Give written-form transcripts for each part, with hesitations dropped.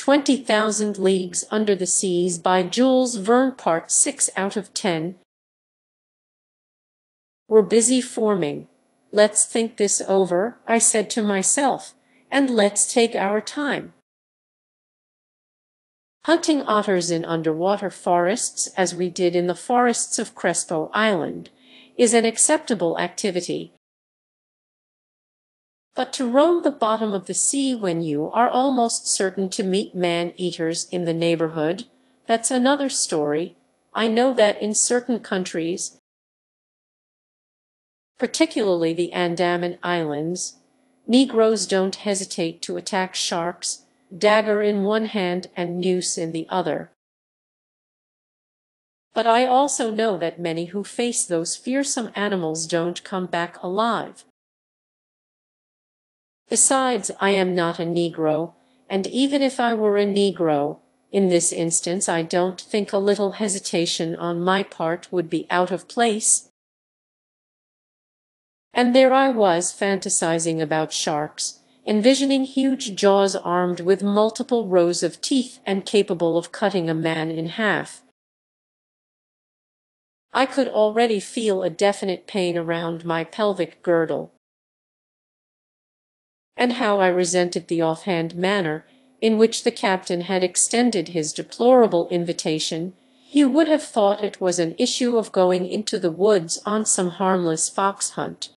20,000 Leagues Under the Seas by Jules Verne. Part 6 out of 10. We're busy forming. Let's think this over, I said to myself, and let's take our time. Hunting otters in underwater forests, as we did in the forests of Crespo Island, is an acceptable activity. But to roam the bottom of the sea when you are almost certain to meet man-eaters in the neighborhood, that's another story. I know that in certain countries, particularly the Andaman Islands, Negroes don't hesitate to attack sharks, dagger in one hand and noose in the other. But I also know that many who face those fearsome animals don't come back alive. Besides, I am not a Negro, and even if I were a Negro, in this instance I don't think a little hesitation on my part would be out of place. And there I was fantasizing about sharks, envisioning huge jaws armed with multiple rows of teeth and capable of cutting a man in half. I could already feel a definite pain around my pelvic girdle. And how I resented the offhand manner in which the captain had extended his deplorable invitation. You would have thought it was an issue of going into the woods on some harmless fox hunt.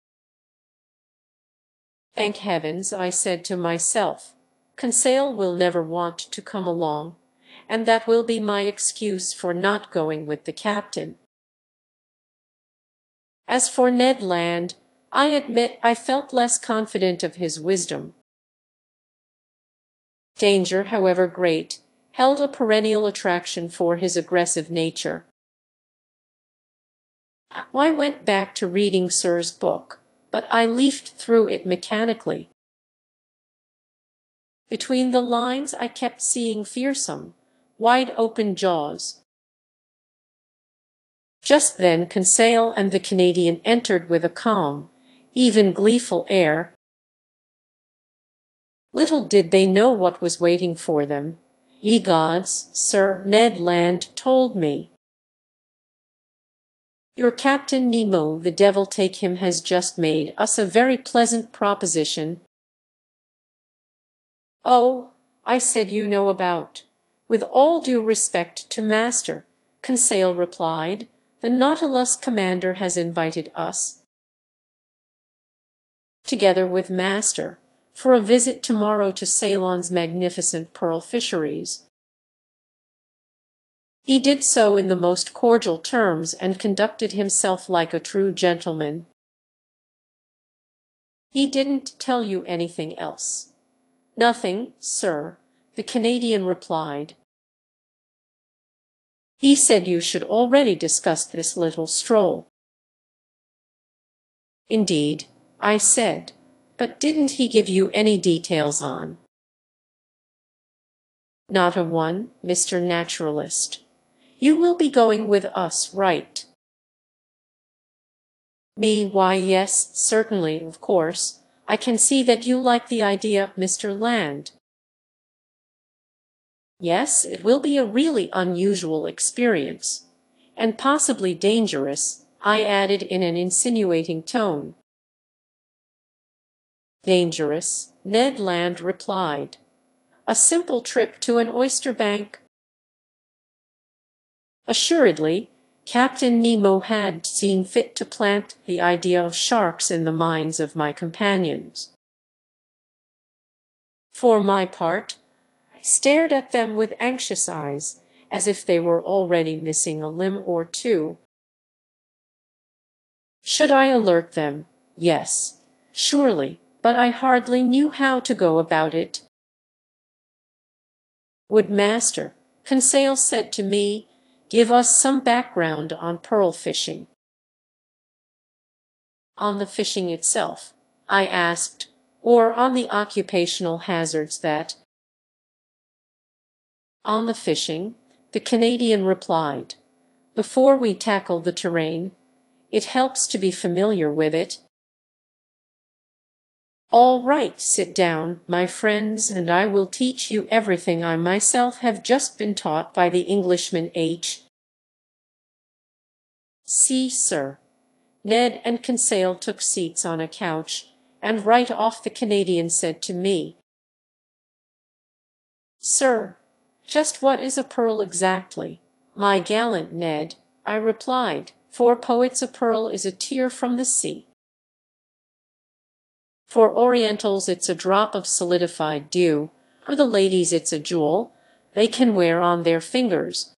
Thank heavens, I said to myself, Conseil will never want to come along, and that will be my excuse for not going with the captain. As for Ned Land, I admit I felt less confident of his wisdom. Danger, however great, held a perennial attraction for his aggressive nature. I went back to reading Sir's book, but I leafed through it mechanically. Between the lines I kept seeing fearsome, wide-open jaws. Just then Conseil and the Canadian entered with a calm, even gleeful air. Little did they know what was waiting for them. Ye gods, sir, Ned Land told me. Your Captain Nemo, the devil take him, has just made us a very pleasant proposition. Oh, I said, you know about. With all due respect to Master, Conseil replied, the Nautilus commander has invited us, together with Master, for a visit tomorrow to Ceylon's magnificent pearl fisheries. He did so in the most cordial terms and conducted himself like a true gentleman. He didn't tell you anything else? Nothing, sir, the Canadian replied. He said you should already discuss this little stroll. Indeed, I said, but didn't he give you any details on? Not a one, Mr. Naturalist. You will be going with us, right? Me, why yes, certainly, of course. I can see that you like the idea, Mr. Land. Yes, it will be a really unusual experience, and possibly dangerous, I added in an insinuating tone. Dangerous, Ned Land replied. A simple trip to an oyster bank? Assuredly, Captain Nemo had seen fit to plant the idea of sharks in the minds of my companions. For my part, I stared at them with anxious eyes, as if they were already missing a limb or two. Should I alert them? Yes, surely, but I hardly knew how to go about it. Would Master, Conseil said to me, give us some background on pearl fishing? On the fishing itself, I asked, or on the occupational hazards that? On the fishing, the Canadian replied. Before we tackle the terrain, it helps to be familiar with it. All right, sit down, my friends, and I will teach you everything I myself have just been taught by the Englishman H.C. Sir. Ned and Conseil took seats on a couch, and right off the Canadian said to me, "Sir, just what is a pearl exactly?" "My gallant Ned," I replied, "for poets a pearl is a tear from the sea. For Orientals it's a drop of solidified dew, for the ladies it's a jewel they can wear on their fingers,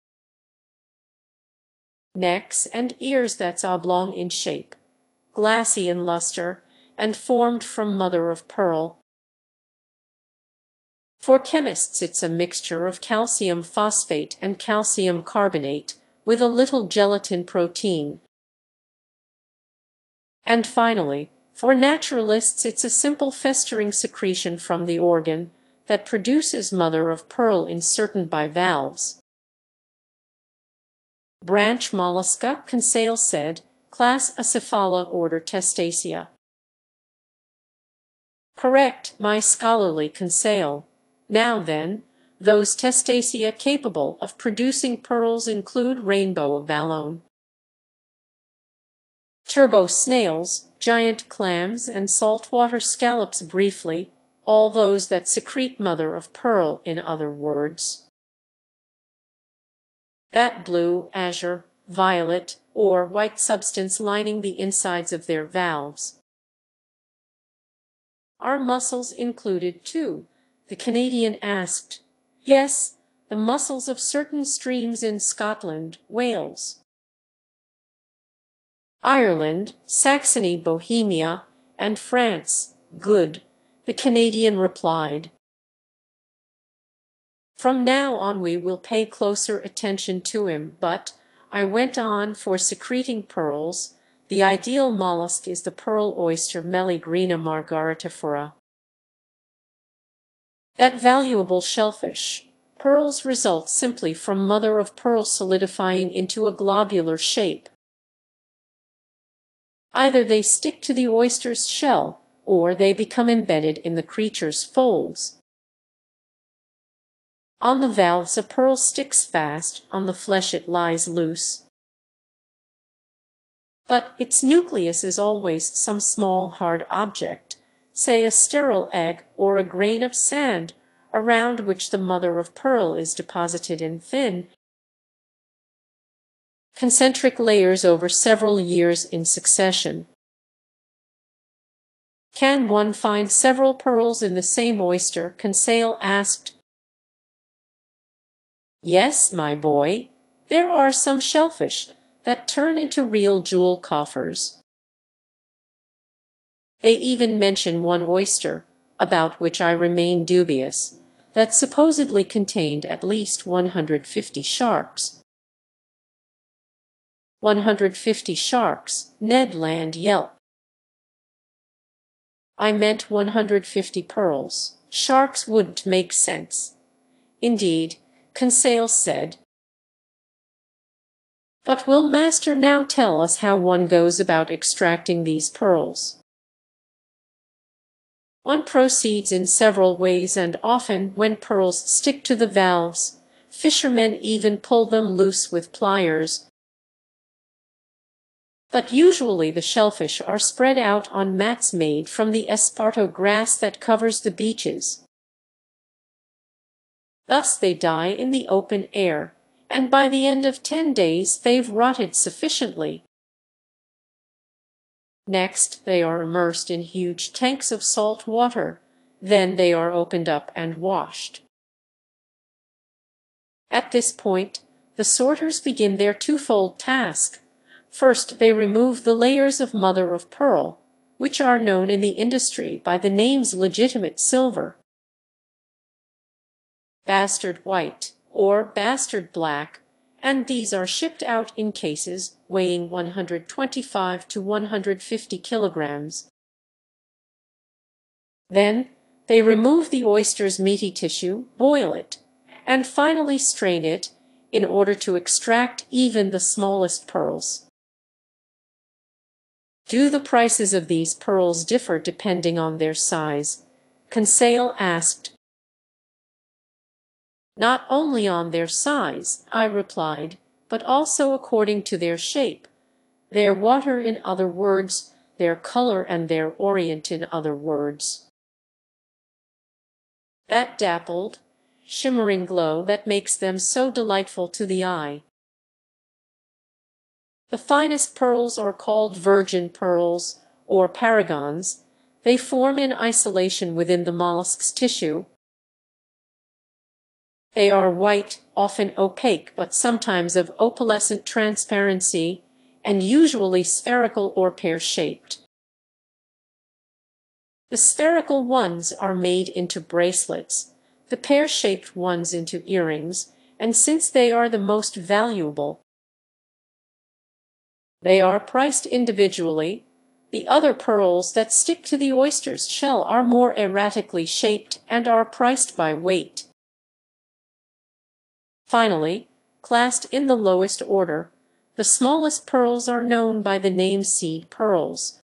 necks, and ears that's oblong in shape, glassy in luster, and formed from mother of pearl. For chemists it's a mixture of calcium phosphate and calcium carbonate, with a little gelatin protein. And finally, for naturalists it's a simple festering secretion from the organ that produces mother of pearl in certain bivalves." "Branch mollusca," Conseil said, "class Acephala, order Testacea." "Correct, my scholarly Conseil. Now then, those Testacea capable of producing pearls include rainbow abalone, turbo snails, giant clams, and saltwater scallops, briefly, all those that secrete mother of pearl, in other words. That blue, azure, violet, or white substance lining the insides of their valves. Are mussels included too?" the Canadian asked. "Yes, the mussels of certain streams in Scotland, Wales, Ireland, Saxony, Bohemia, and France." "Good," the Canadian replied. "From now on we will pay closer attention to him, but," I went on, "for secreting pearls, the ideal mollusk is the pearl oyster, Meleagrina margaritifera. That valuable shellfish. Pearls result simply from mother of pearl solidifying into a globular shape. Either they stick to the oyster's shell, or they become embedded in the creature's folds. On the valves a pearl sticks fast, on the flesh it lies loose. But its nucleus is always some small hard object, say a sterile egg or a grain of sand, around which the mother of pearl is deposited in thin, concentric layers over several years in succession. "Can one find several pearls in the same oyster?" Conseil asked. "Yes, my boy. There are some shellfish that turn into real jewel coffers. They even mention one oyster, about which I remain dubious, that supposedly contained at least 150 sharks." 150 sharks, Ned Land yelped. "I meant 150 pearls. Sharks wouldn't make sense." "Indeed," Conseil said. "But will Master now tell us how one goes about extracting these pearls?" "One proceeds in several ways, and often, when pearls stick to the valves, fishermen even pull them loose with pliers. But usually the shellfish are spread out on mats made from the esparto grass that covers the beaches. Thus they die in the open air, and by the end of 10 days they've rotted sufficiently. Next, they are immersed in huge tanks of salt water. Then they are opened up and washed. At this point, the sorters begin their twofold task. First, they remove the layers of mother of pearl, which are known in the industry by the names legitimate silver, bastard white, or bastard black, and these are shipped out in cases weighing 125 to 150 kilograms. Then, they remove the oyster's meaty tissue, boil it, and finally strain it in order to extract even the smallest pearls. Do the prices of these pearls differ depending on their size? Conseil asked. Not only on their size, I replied, but also according to their shape, their water in other words, their color and their orient in other words. That dappled, shimmering glow that makes them so delightful to the eye. The finest pearls are called virgin pearls, or paragons. They form in isolation within the mollusk's tissue. They are white, often opaque, but sometimes of opalescent transparency, and usually spherical or pear-shaped. The spherical ones are made into bracelets, the pear-shaped ones into earrings, and since they are the most valuable, they are priced individually. The other pearls that stick to the oyster's shell are more erratically shaped and are priced by weight. Finally, classed in the lowest order, the smallest pearls are known by the name seed pearls.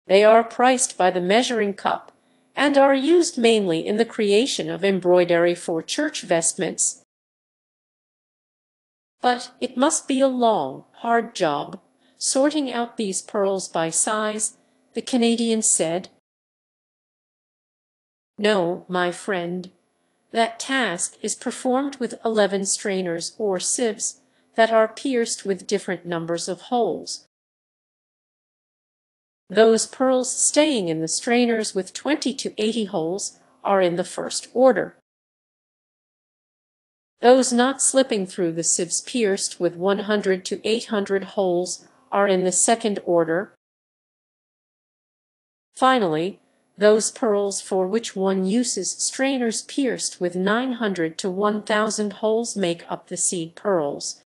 They are priced by the measuring cup and are used mainly in the creation of embroidery for church vestments. But it must be a long, hard job, sorting out these pearls by size, the Canadian said. No, my friend. That task is performed with 11 strainers or sieves that are pierced with different numbers of holes. Those pearls staying in the strainers with 20 to 80 holes are in the first order. Those not slipping through the sieves pierced with 100 to 800 holes are in the second order. Finally, those pearls for which one uses strainers pierced with 900 to 1,000 holes make up the seed pearls.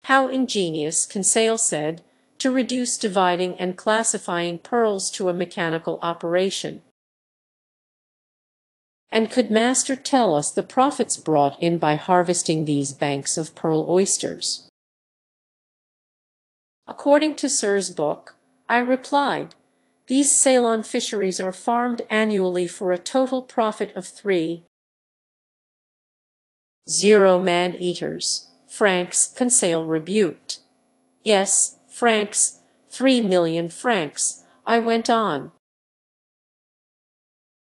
How ingenious, Conseil said, to reduce dividing and classifying pearls to a mechanical operation. And could Master tell us the profits brought in by harvesting these banks of pearl oysters? According to Sir's book, I replied, these Ceylon fisheries are farmed annually for a total profit of 3,000 man-eaters, francs, Conseil rebuked. Yes, francs, 3 million francs, I went on.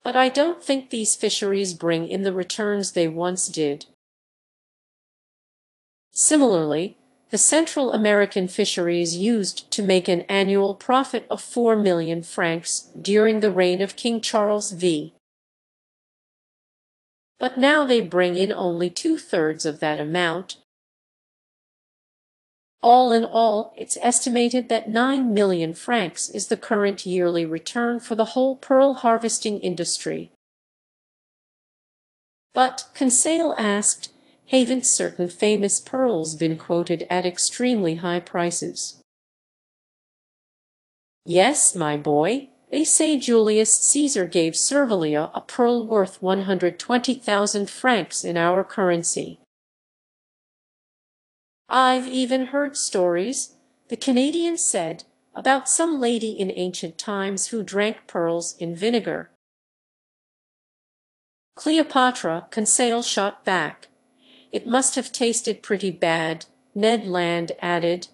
But I don't think these fisheries bring in the returns they once did. Similarly, the Central American fisheries used to make an annual profit of 4 million francs during the reign of King Charles V. But now they bring in only 2/3 of that amount. All in all, it's estimated that 9 million francs is the current yearly return for the whole pearl harvesting industry. But, Conseil asked, haven't certain famous pearls been quoted at extremely high prices? Yes, my boy, they say Julius Caesar gave Servilia a pearl worth 120,000 francs in our currency. I've even heard stories, the Canadian said, about some lady in ancient times who drank pearls in vinegar. Cleopatra, Conseil shot back. It must have tasted pretty bad, Ned Land added.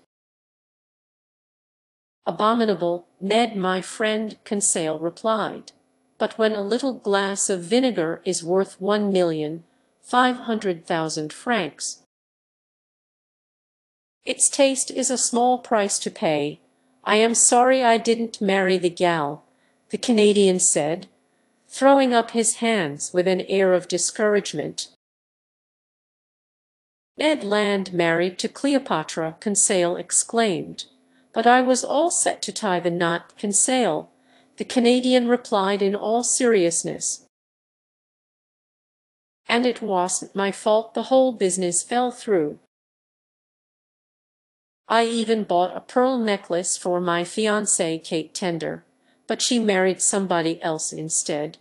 Abominable, Ned, my friend, Conseil replied. But when a little glass of vinegar is worth 1,500,000 francs, its taste is a small price to pay. I am sorry I didn't marry the gal, the Canadian said, throwing up his hands with an air of discouragement. Ned Land married to Cleopatra, Conseil exclaimed. But I was all set to tie the knot, Conseil, the Canadian replied in all seriousness. And it wasn't my fault the whole business fell through. I even bought a pearl necklace for my fiancée Kate Tender, but she married somebody else instead.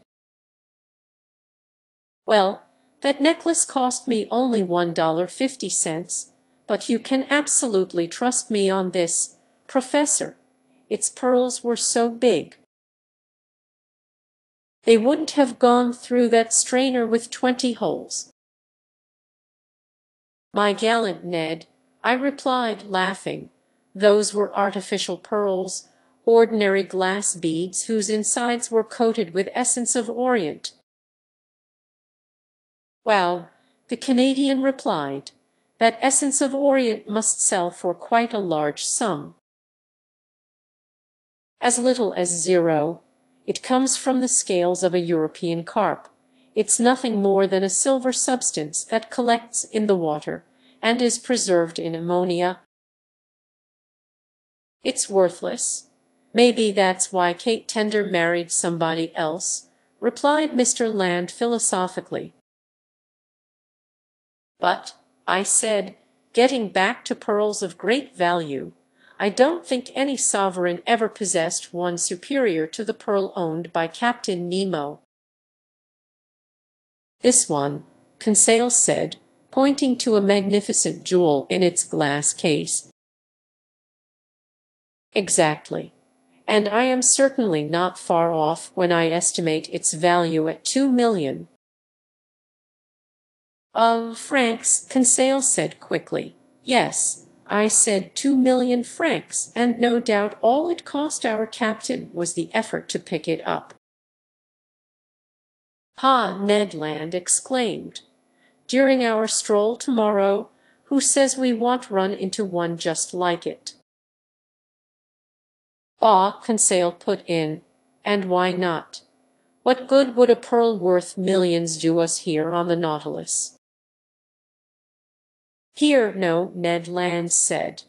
Well, that necklace cost me only $1.50, But you can absolutely trust me on this, Professor. Its pearls were so big. They wouldn't have gone through that strainer with 20 holes. My gallant Ned, I replied, laughing, those were artificial pearls, ordinary glass beads whose insides were coated with essence of Orient. Well, the Canadian replied, that essence of Orient must sell for quite a large sum. As little as 0. It comes from the scales of a European carp. It's nothing more than a silver substance that collects in the water and is preserved in ammonia. It's worthless. Maybe that's why Kate Tender married somebody else, replied Mr. Land philosophically. But, I said, getting back to pearls of great value, I don't think any sovereign ever possessed one superior to the pearl owned by Captain Nemo. This one, Conseil said, pointing to a magnificent jewel in its glass case. Exactly. And I am certainly not far off when I estimate its value at 2 million. Francs, Conseil said quickly. Yes, I said 2 million francs, and no doubt all it cost our captain was the effort to pick it up. Ha! Ned Land exclaimed. During our stroll tomorrow, who says we won't run into one just like it? Ah, Conseil put in, and why not? What good would a pearl worth millions do us here on the Nautilus? Here, no, Ned Land said.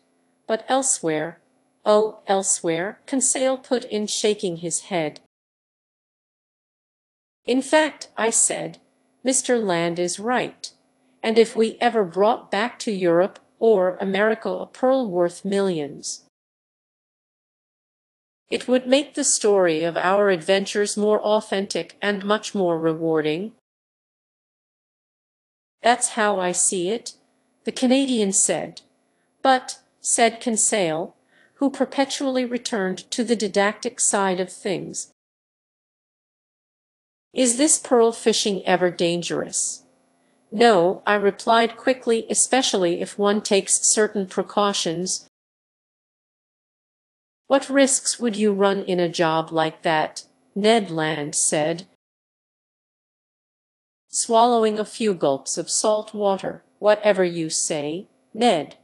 But elsewhere. Oh, elsewhere, Conseil put in, shaking his head. In fact, I said, Mr. Land is right. And if we ever brought back to Europe or America a pearl worth millions, it would make the story of our adventures more authentic and much more rewarding. That's how I see it, the Canadian said. But, said Conseil, who perpetually returned to the didactic side of things, is this pearl fishing ever dangerous? No, I replied quickly, especially if one takes certain precautions. What risks would you run in a job like that? Ned Land said, swallowing a few gulps of salt water. Whatever you say, Ned.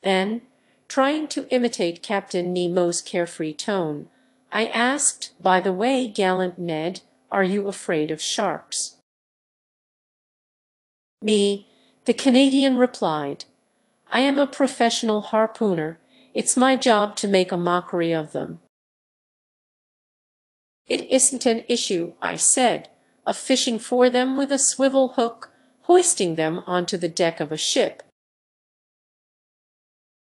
Then, trying to imitate Captain Nemo's carefree tone, I asked, by the way, gallant Ned, are you afraid of sharks? Me, the Canadian replied. I am a professional harpooner. It's my job to make a mockery of them. It isn't an issue, I said, of fishing for them with a swivel hook, hoisting them onto the deck of a ship,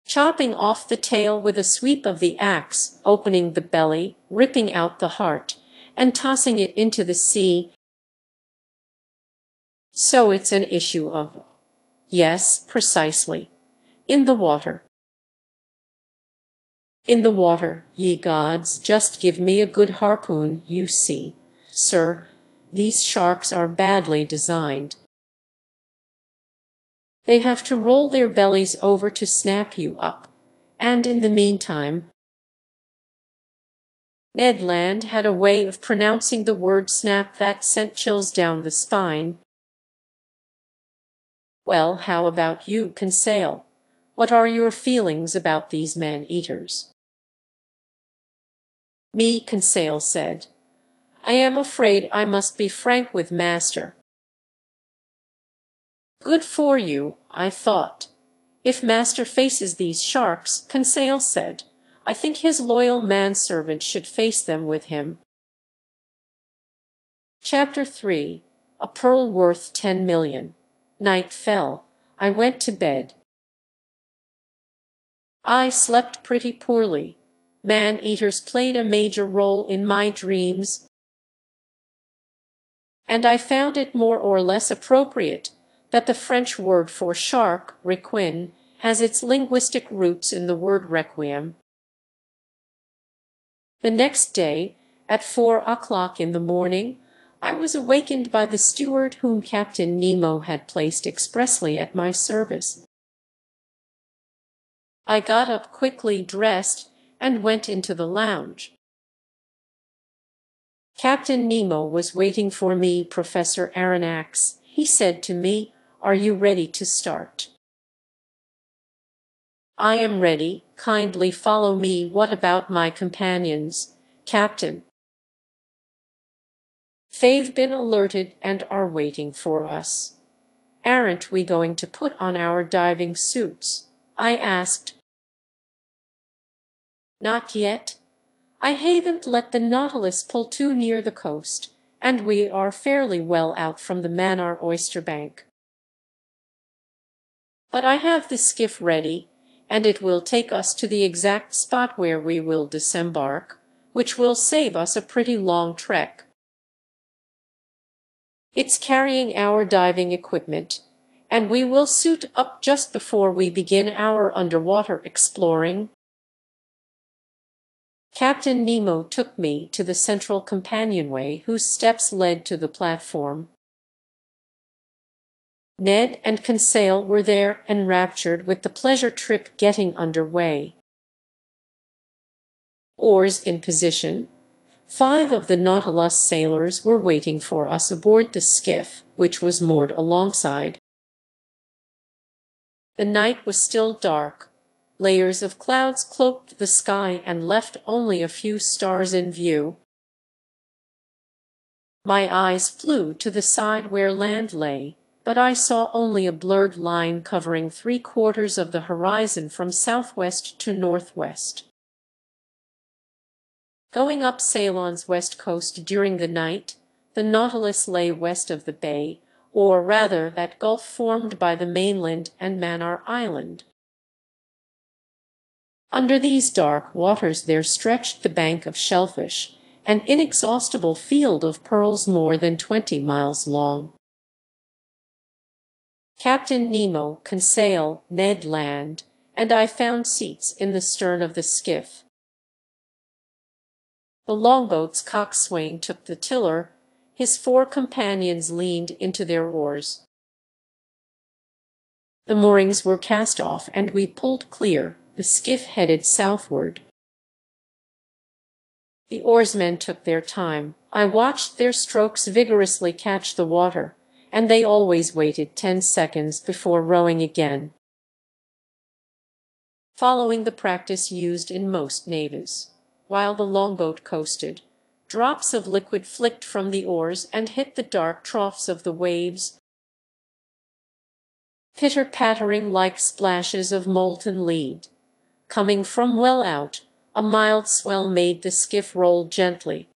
chopping off the tail with a sweep of the axe, opening the belly, ripping out the heart, and tossing it into the sea. So it's an issue of, yes, precisely, in the water. In the water, ye gods, just give me a good harpoon, you see, sir, these sharks are badly designed. They have to roll their bellies over to snap you up, and in the meantime, Ned Land had a way of pronouncing the word snap that sent chills down the spine. Well, how about you, Conseil? What are your feelings about these man-eaters? Me, Conseil said. I am afraid I must be frank with Master. Good for you, I thought. If Master faces these sharks, Conseil said, I think his loyal manservant should face them with him. Chapter 3. A Pearl Worth 10 Million. Night fell. I went to bed. I slept pretty poorly. Man-eaters played a major role in my dreams, and I found it more or less appropriate that the French word for shark, requin, has its linguistic roots in the word requiem. The next day, at 4 o'clock in the morning, I was awakened by the steward whom Captain Nemo had placed expressly at my service. I got up quickly, dressed, and went into the lounge. Captain Nemo was waiting for me. "Professor Aronnax," he said to me, "are you ready to start?" "I am ready. Kindly follow me." "What about my companions, Captain?" "They've been alerted and are waiting for us." "Aren't we going to put on our diving suits?" I asked. "Not yet. I haven't let the Nautilus pull too near the coast, and we are fairly well out from the Mannar oysterbank. But I have the skiff ready, and it will take us to the exact spot where we will disembark, which will save us a pretty long trek. It's carrying our diving equipment, and we will suit up just before we begin our underwater exploring." Captain Nemo took me to the central companionway whose steps led to the platform. Ned and Conseil were there, enraptured with the pleasure trip getting underway. Oars in position, 5 of the Nautilus sailors were waiting for us aboard the skiff, which was moored alongside. The night was still dark. Layers of clouds cloaked the sky and left only a few stars in view. My eyes flew to the side where land lay, but I saw only a blurred line covering 3/4 of the horizon from southwest to northwest. Going up Ceylon's west coast during the night, the Nautilus lay west of the bay, or rather that gulf formed by the mainland and Mannar Island. Under these dark waters there stretched the bank of shellfish, an inexhaustible field of pearls more than 20 miles long. Captain Nemo, Conseil, Ned Land, and I found seats in the stern of the skiff. The longboat's coxswain took the tiller, his 4 companions leaned into their oars. The moorings were cast off and we pulled clear. The skiff headed southward. The oarsmen took their time. I watched their strokes vigorously catch the water, and they always waited 10 seconds before rowing again, following the practice used in most navies. While the longboat coasted, drops of liquid flicked from the oars and hit the dark troughs of the waves, pitter-pattering like splashes of molten lead. Coming from well out, a mild swell made the skiff roll gently,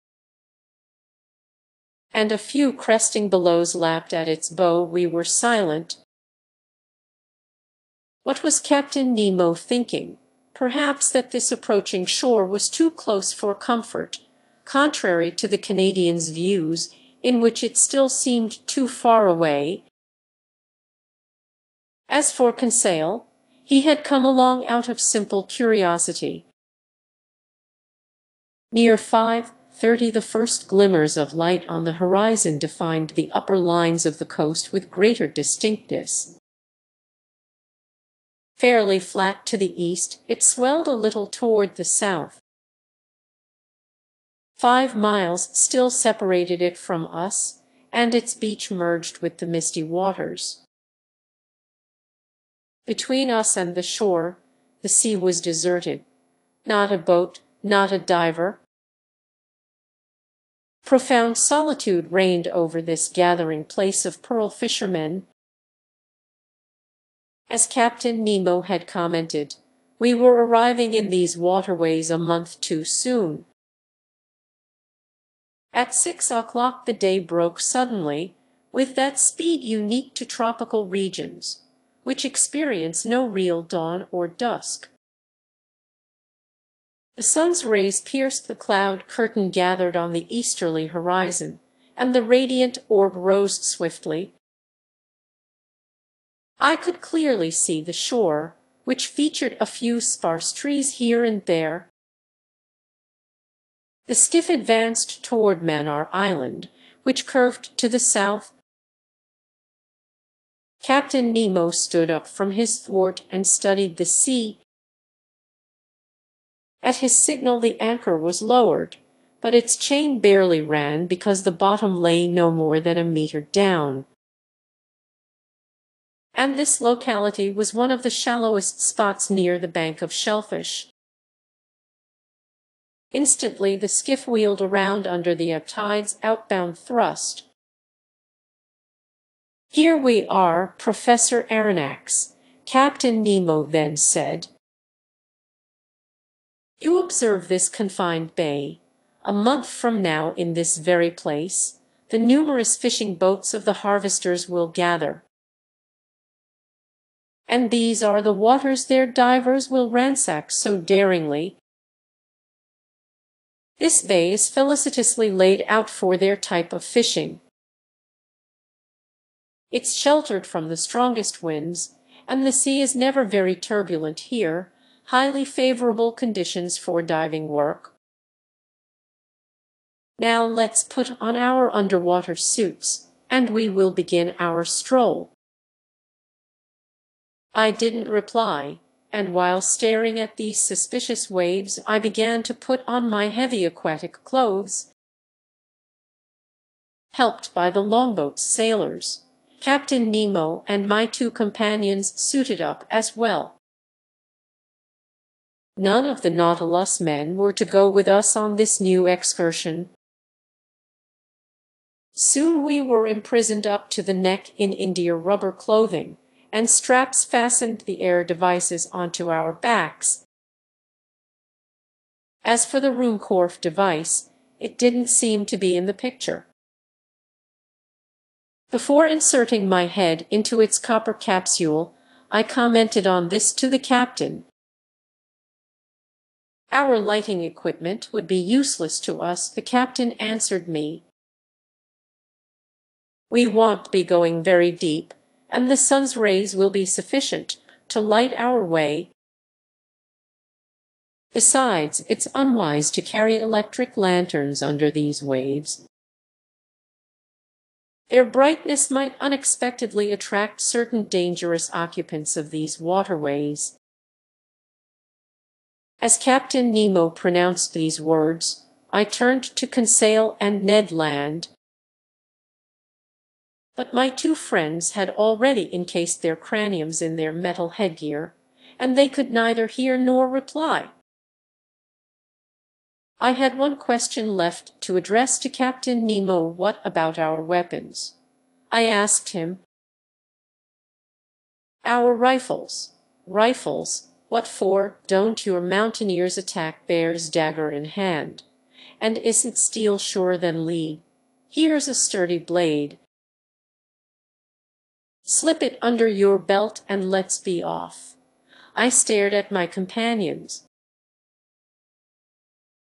and a few cresting billows lapped at its bow. We were silent. What was Captain Nemo thinking? Perhaps that this approaching shore was too close for comfort, contrary to the Canadians' views, in which it still seemed too far away. As for Conseil, he had come along out of simple curiosity. Near 5:30 the first glimmers of light on the horizon defined the upper lines of the coast with greater distinctness. Fairly flat to the east, it swelled a little toward the south. 5 miles still separated it from us, and its beach merged with the misty waters. Between us and the shore, the sea was deserted. Not a boat, not a diver. Profound solitude reigned over this gathering place of pearl fishermen. As Captain Nemo had commented, we were arriving in these waterways a month too soon. At 6 o'clock the day broke suddenly, with that speed unique to tropical regions, which experience no real dawn or dusk. The sun's rays pierced the cloud curtain gathered on the easterly horizon, and the radiant orb rose swiftly. I could clearly see the shore, which featured a few sparse trees here and there. The skiff advanced toward Manor Island, which curved to the south. Captain Nemo stood up from his thwart and studied the sea. At his signal the anchor was lowered, but its chain barely ran because the bottom lay no more than a meter down. And this locality was one of the shallowest spots near the bank of shellfish. Instantly the skiff wheeled around under the ebb tide's outbound thrust. "Here we are, Professor Aronnax," Captain Nemo then said. "You observe this confined bay. A month from now, in this very place, the numerous fishing boats of the harvesters will gather. And these are the waters their divers will ransack so daringly. This bay is felicitously laid out for their type of fishing. It's sheltered from the strongest winds, and the sea is never very turbulent here, highly favorable conditions for diving work. Now let's put on our underwater suits, and we will begin our stroll." I didn't reply, and while staring at these suspicious waves, I began to put on my heavy aquatic clothes. Helped by the longboat's sailors, Captain Nemo and my two companions suited up as well. None of the Nautilus men were to go with us on this new excursion. Soon we were imprisoned up to the neck in india-rubber clothing, and straps fastened the air devices onto our backs. As for the Ruhmkorff device, it didn't seem to be in the picture. Before inserting my head into its copper capsule, I commented on this to the captain. "Our lighting equipment would be useless to us," the captain answered me. "We won't be going very deep, and the sun's rays will be sufficient to light our way. Besides, it's unwise to carry electric lanterns under these waves. Their brightness might unexpectedly attract certain dangerous occupants of these waterways." As Captain Nemo pronounced these words, I turned to Conseil and Ned Land. But my two friends had already encased their craniums in their metal headgear, and they could neither hear nor reply. I had one question left to address to Captain Nemo. "What about our weapons?" I asked him. "Our rifles." "Rifles? What for? Don't your mountaineers attack bears dagger in hand? And isn't steel surer than lead? Here's a sturdy blade. Slip it under your belt and let's be off." I stared at my companions.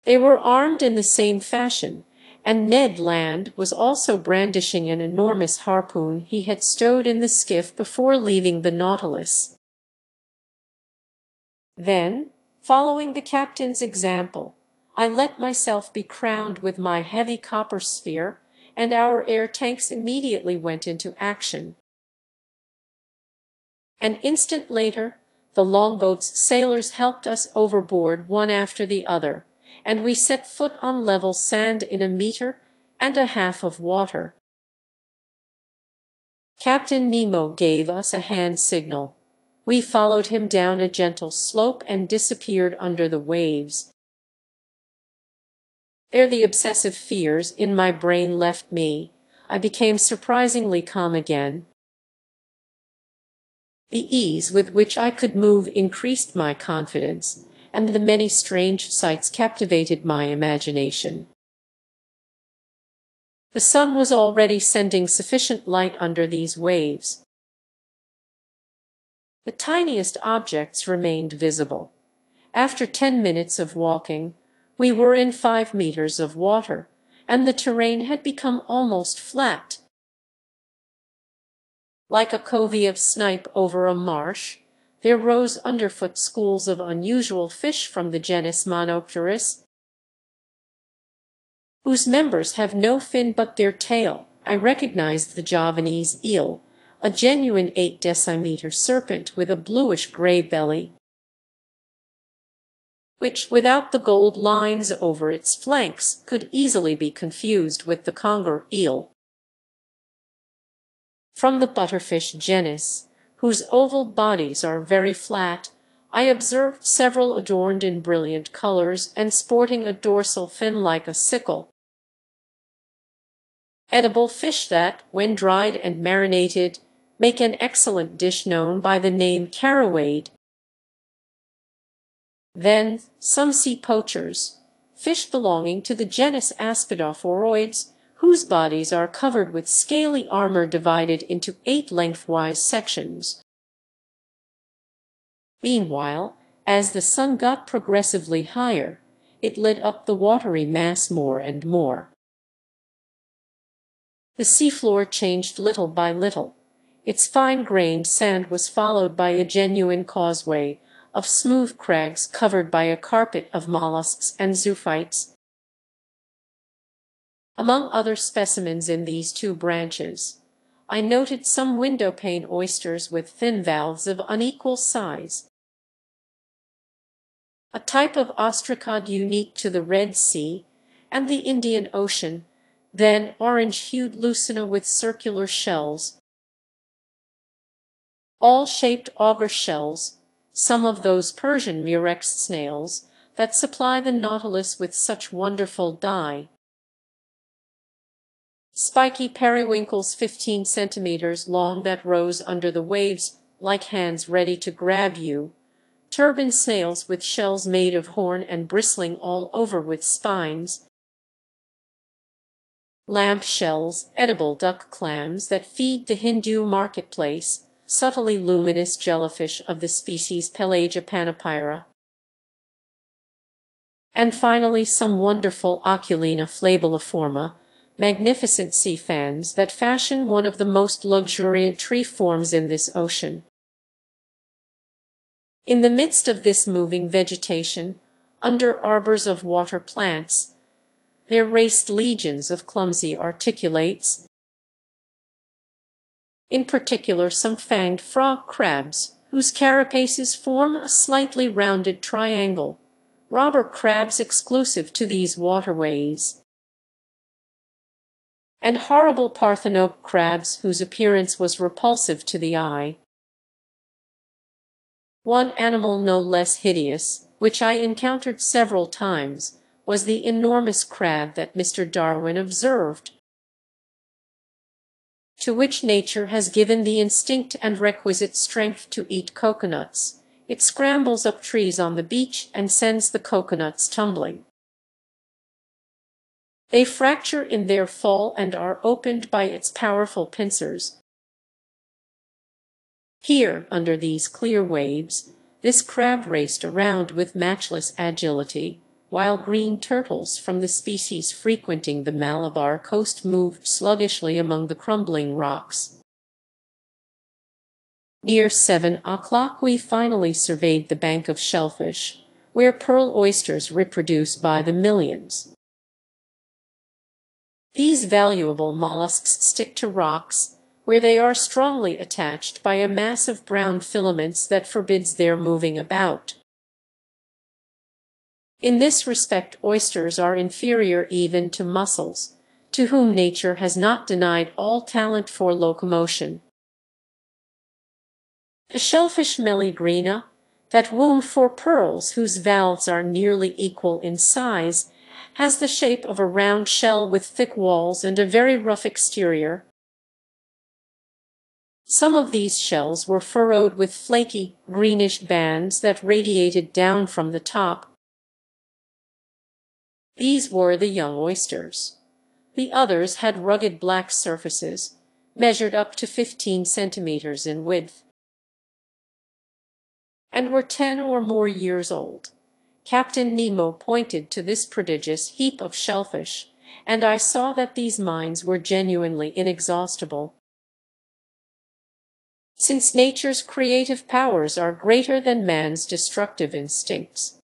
They were armed in the same fashion, and Ned Land was also brandishing an enormous harpoon he had stowed in the skiff before leaving the Nautilus. Then, following the captain's example, I let myself be crowned with my heavy copper sphere, and our air tanks immediately went into action. An instant later, the longboat's sailors helped us overboard one after the other, and we set foot on level sand in 1.5 meters of water. Captain Nemo gave us a hand signal. We followed him down a gentle slope and disappeared under the waves. There the obsessive fears in my brain left me. I became surprisingly calm again. The ease with which I could move increased my confidence, and the many strange sights captivated my imagination. The sun was already sending sufficient light under these waves. The tiniest objects remained visible. After 10 minutes of walking, we were in 5 meters of water, and the terrain had become almost flat. Like a covey of snipe over a marsh, there rose underfoot schools of unusual fish from the genus Monopterus, whose members have no fin but their tail. I recognized the Javanese eel, a genuine 8 decimeter serpent with a bluish-gray belly, which, without the gold lines over its flanks, could easily be confused with the conger eel. From the butterfish genus, whose oval bodies are very flat, I observed several adorned in brilliant colors and sporting a dorsal fin like a sickle. Edible fish that, when dried and marinated, make an excellent dish known by the name carawade. Then, some sea poachers, fish belonging to the genus Aspidophoroids, whose bodies are covered with scaly armor divided into 8 lengthwise sections. Meanwhile, as the sun got progressively higher, it lit up the watery mass more and more. The seafloor changed little by little. Its fine-grained sand was followed by a genuine causeway of smooth crags covered by a carpet of mollusks and zoophytes. Among other specimens in these 2 branches, I noted some window-pane oysters with thin valves of unequal size, a type of ostracod unique to the Red Sea and the Indian Ocean, then orange-hued lucina with circular shells, all shaped auger shells, some of those Persian murex snails that supply the Nautilus with such wonderful dye, spiky periwinkles 15 centimeters long that rose under the waves like hands ready to grab you, turban snails with shells made of horn and bristling all over with spines, lamp shells, edible duck clams that feed the Hindu marketplace, subtly luminous jellyfish of the species Pelagia panopyra, and finally some wonderful Oculina flabelliforma, magnificent sea fans that fashion one of the most luxuriant tree forms in this ocean. In the midst of this moving vegetation, under arbors of water plants, there raced legions of clumsy articulates, in particular some fanged frog crabs, whose carapaces form a slightly rounded triangle, robber crabs exclusive to these waterways, and horrible parthenope crabs whose appearance was repulsive to the eye. One animal no less hideous, which I encountered several times, was the enormous crab that Mr. Darwin observed, to which nature has given the instinct and requisite strength to eat coconuts. It scrambles up trees on the beach and sends the coconuts tumbling. They fracture in their fall and are opened by its powerful pincers. Here, under these clear waves, this crab raced around with matchless agility, while green turtles from the species frequenting the Malabar coast moved sluggishly among the crumbling rocks. Near 7 o'clock we finally surveyed the bank of shellfish, where pearl oysters reproduce by the millions. These valuable mollusks stick to rocks, where they are strongly attached by a mass of brown filaments that forbids their moving about. In this respect oysters are inferior even to mussels, to whom nature has not denied all talent for locomotion. The shellfish Meleagrina, that womb for pearls whose valves are nearly equal in size, has the shape of a round shell with thick walls and a very rough exterior. Some of these shells were furrowed with flaky, greenish bands that radiated down from the top. These were the young oysters. The others had rugged black surfaces, measured up to 15 centimeters in width, and were 10 or more years old. Captain Nemo pointed to this prodigious heap of shellfish, and I saw that these mines were genuinely inexhaustible. since nature's creative powers are greater than man's destructive instincts.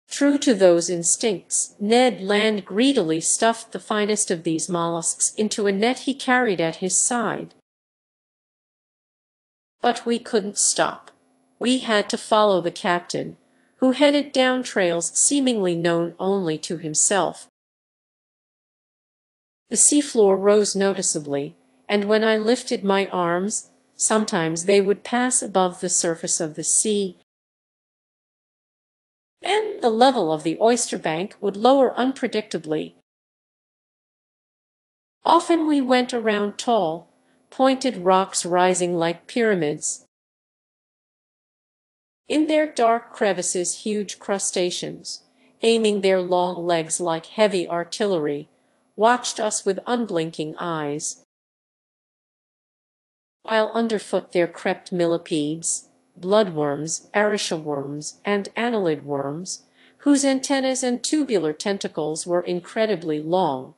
True to those instincts, Ned Land greedily stuffed the finest of these mollusks into a net he carried at his side. But we couldn't stop. We had to follow the captain, who headed down trails seemingly known only to himself. The seafloor rose noticeably, and when I lifted my arms, sometimes they would pass above the surface of the sea, and the level of the oyster bank would lower unpredictably. Often we went around tall, pointed rocks rising like pyramids. In their dark crevices huge crustaceans, aiming their long legs like heavy artillery, watched us with unblinking eyes, while underfoot there crept millipedes, bloodworms, arisha worms, and annelid worms, whose antennae and tubular tentacles were incredibly long.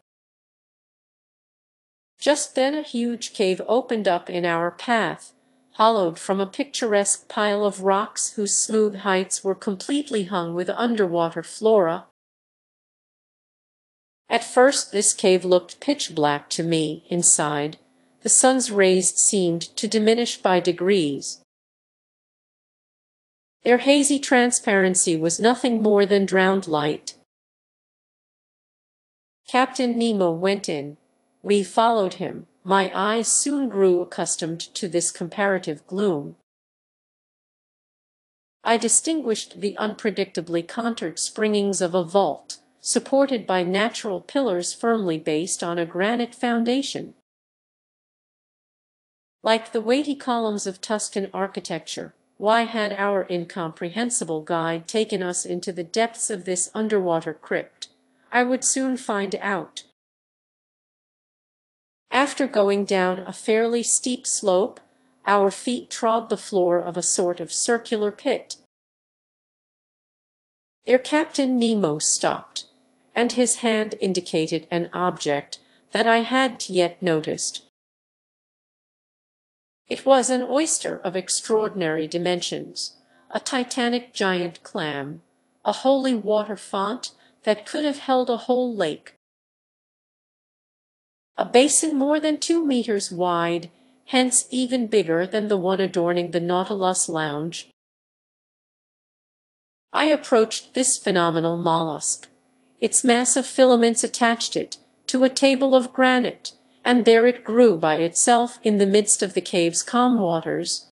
Just then a huge cave opened up in our path, hollowed from a picturesque pile of rocks whose smooth heights were completely hung with underwater flora. At first this cave looked pitch black to me inside. The sun's rays seemed to diminish by degrees. Their hazy transparency was nothing more than drowned light. Captain Nemo went in. We followed him. My eyes soon grew accustomed to this comparative gloom. I distinguished the unpredictably contoured springings of a vault, supported by natural pillars firmly based on a granite foundation. Like the weighty columns of Tuscan architecture, why had our incomprehensible guide taken us into the depths of this underwater crypt? I would soon find out. After going down a fairly steep slope, our feet trod the floor of a sort of circular pit. There Captain Nemo stopped, and his hand indicated an object that I hadn't yet noticed. It was an oyster of extraordinary dimensions, a titanic giant clam, a holy water font that could have held a whole lake. A basin more than 2 meters wide, hence even bigger than the one adorning the Nautilus lounge. I approached this phenomenal mollusk. Its massive filaments attached it to a table of granite, and there it grew by itself in the midst of the cave's calm waters.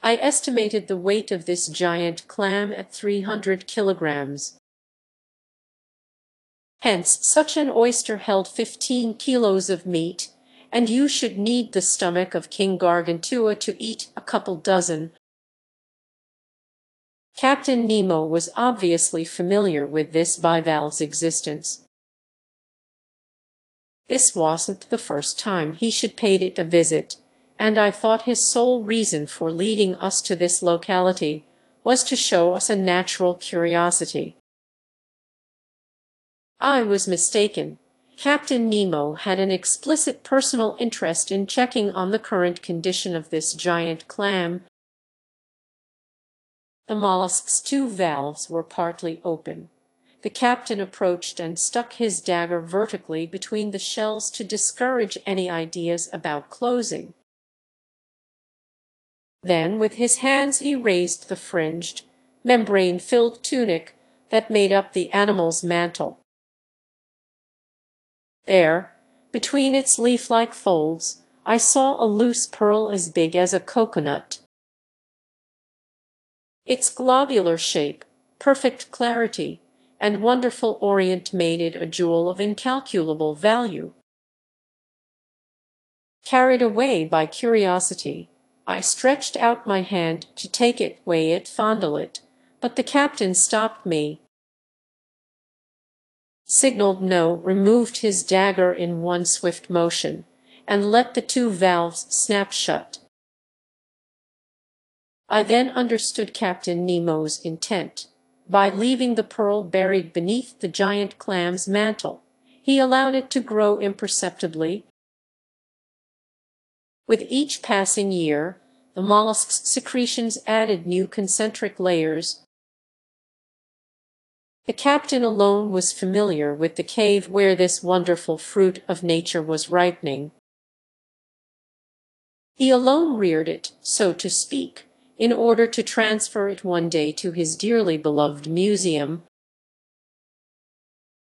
I estimated the weight of this giant clam at 300 kilograms. Hence, such an oyster held 15 kilos of meat, and you should need the stomach of King Gargantua to eat a couple dozen. Captain Nemo was obviously familiar with this bivalve's existence. This wasn't the first time he should paid it a visit, and I thought his sole reason for leading us to this locality was to show us a natural curiosity. I was mistaken. Captain Nemo had an explicit personal interest in checking on the current condition of this giant clam. The mollusk's 2 valves were partly open. The captain approached and stuck his dagger vertically between the shells to discourage any ideas about closing. Then with his hands he raised the fringed, membrane-filled tunic that made up the animal's mantle. There, between its leaf-like folds, I saw a loose pearl as big as a coconut. Its globular shape, perfect clarity, and wonderful orient made it a jewel of incalculable value. Carried away by curiosity, I stretched out my hand to take it, weigh it, fondle it, but the captain stopped me, signaled no, removed his dagger in one swift motion, and let the 2 valves snap shut. I then understood Captain Nemo's intent. By leaving the pearl buried beneath the giant clam's mantle, he allowed it to grow imperceptibly. With each passing year, the mollusk's secretions added new concentric layers. The captain alone was familiar with the cave where this wonderful fruit of nature was ripening. He alone reared it, so to speak, in order to transfer it one day to his dearly beloved museum.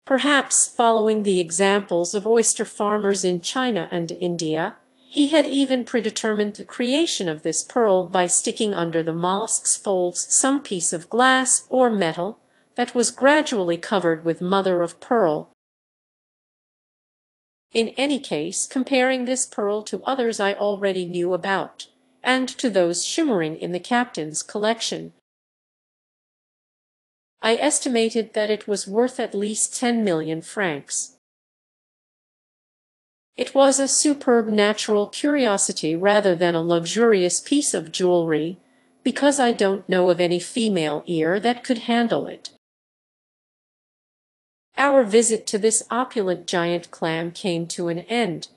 Perhaps following the examples of oyster farmers in China and India, he had even predetermined the creation of this pearl by sticking under the mollusk's folds some piece of glass or metal that was gradually covered with mother-of-pearl. In any case, comparing this pearl to others I already knew about, and to those shimmering in the captain's collection, I estimated that it was worth at least 10 million francs. It was a superb natural curiosity rather than a luxurious piece of jewelry, because I don't know of any female ear that could handle it. Our visit to this opulent giant clam came to an end.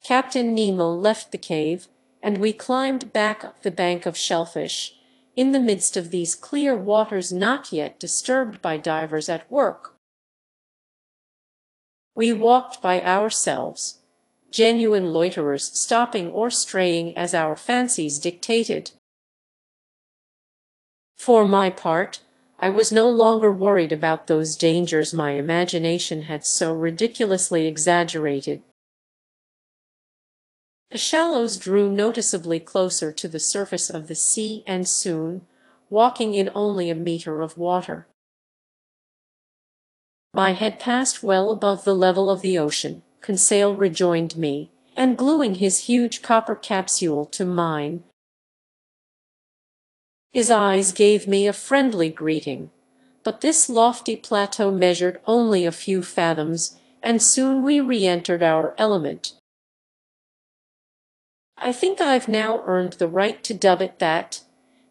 Captain Nemo left the cave, and we climbed back up the bank of shellfish, in the midst of these clear waters not yet disturbed by divers at work. We walked by ourselves, genuine loiterers stopping or straying as our fancies dictated. For my part, I was no longer worried about those dangers my imagination had so ridiculously exaggerated. The shallows drew noticeably closer to the surface of the sea, and soon, walking in only a meter of water, my head passed well above the level of the ocean. Conseil rejoined me, and gluing his huge copper capsule to mine, his eyes gave me a friendly greeting. But this lofty plateau measured only a few fathoms, and soon we re-entered our element. I think I've now earned the right to dub it that.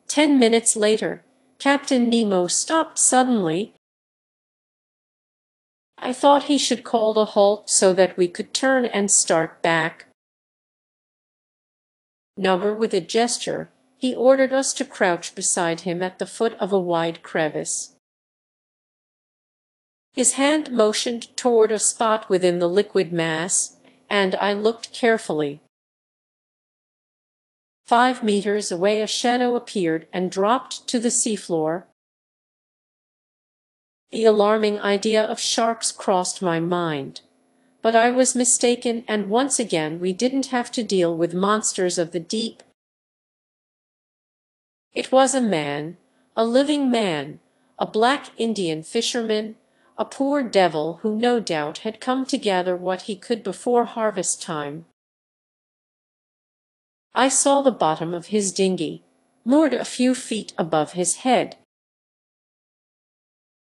10 minutes later, Captain Nemo stopped suddenly. I thought he should call a halt so that we could turn and start back. Never with a gesture, he ordered us to crouch beside him at the foot of a wide crevice. His hand motioned toward a spot within the liquid mass, and I looked carefully. 5 meters away a shadow appeared and dropped to the seafloor. The alarming idea of sharks crossed my mind, but I was mistaken, and once again we didn't have to deal with monsters of the deep. It was a man, a living man, a black Indian fisherman, a poor devil who no doubt had come to gather what he could before harvest time. I saw the bottom of his dinghy, moored a few feet above his head.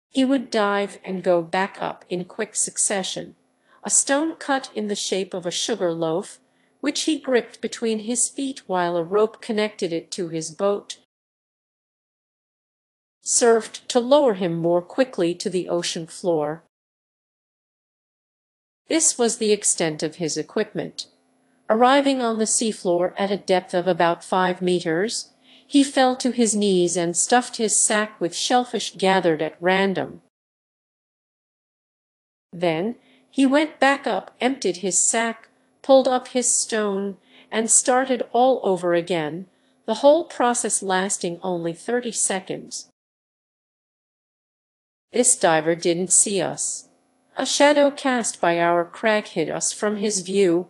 He would dive and go back up in quick succession, a stone cut in the shape of a sugar loaf, which he gripped between his feet while a rope connected it to his boat, served to lower him more quickly to the ocean floor. This was the extent of his equipment. Arriving on the seafloor at a depth of about 5 meters, he fell to his knees and stuffed his sack with shellfish gathered at random. Then he went back up, emptied his sack, pulled up his stone, and started all over again, the whole process lasting only 30 seconds. This diver didn't see us. A shadow cast by our crag hid us from his view.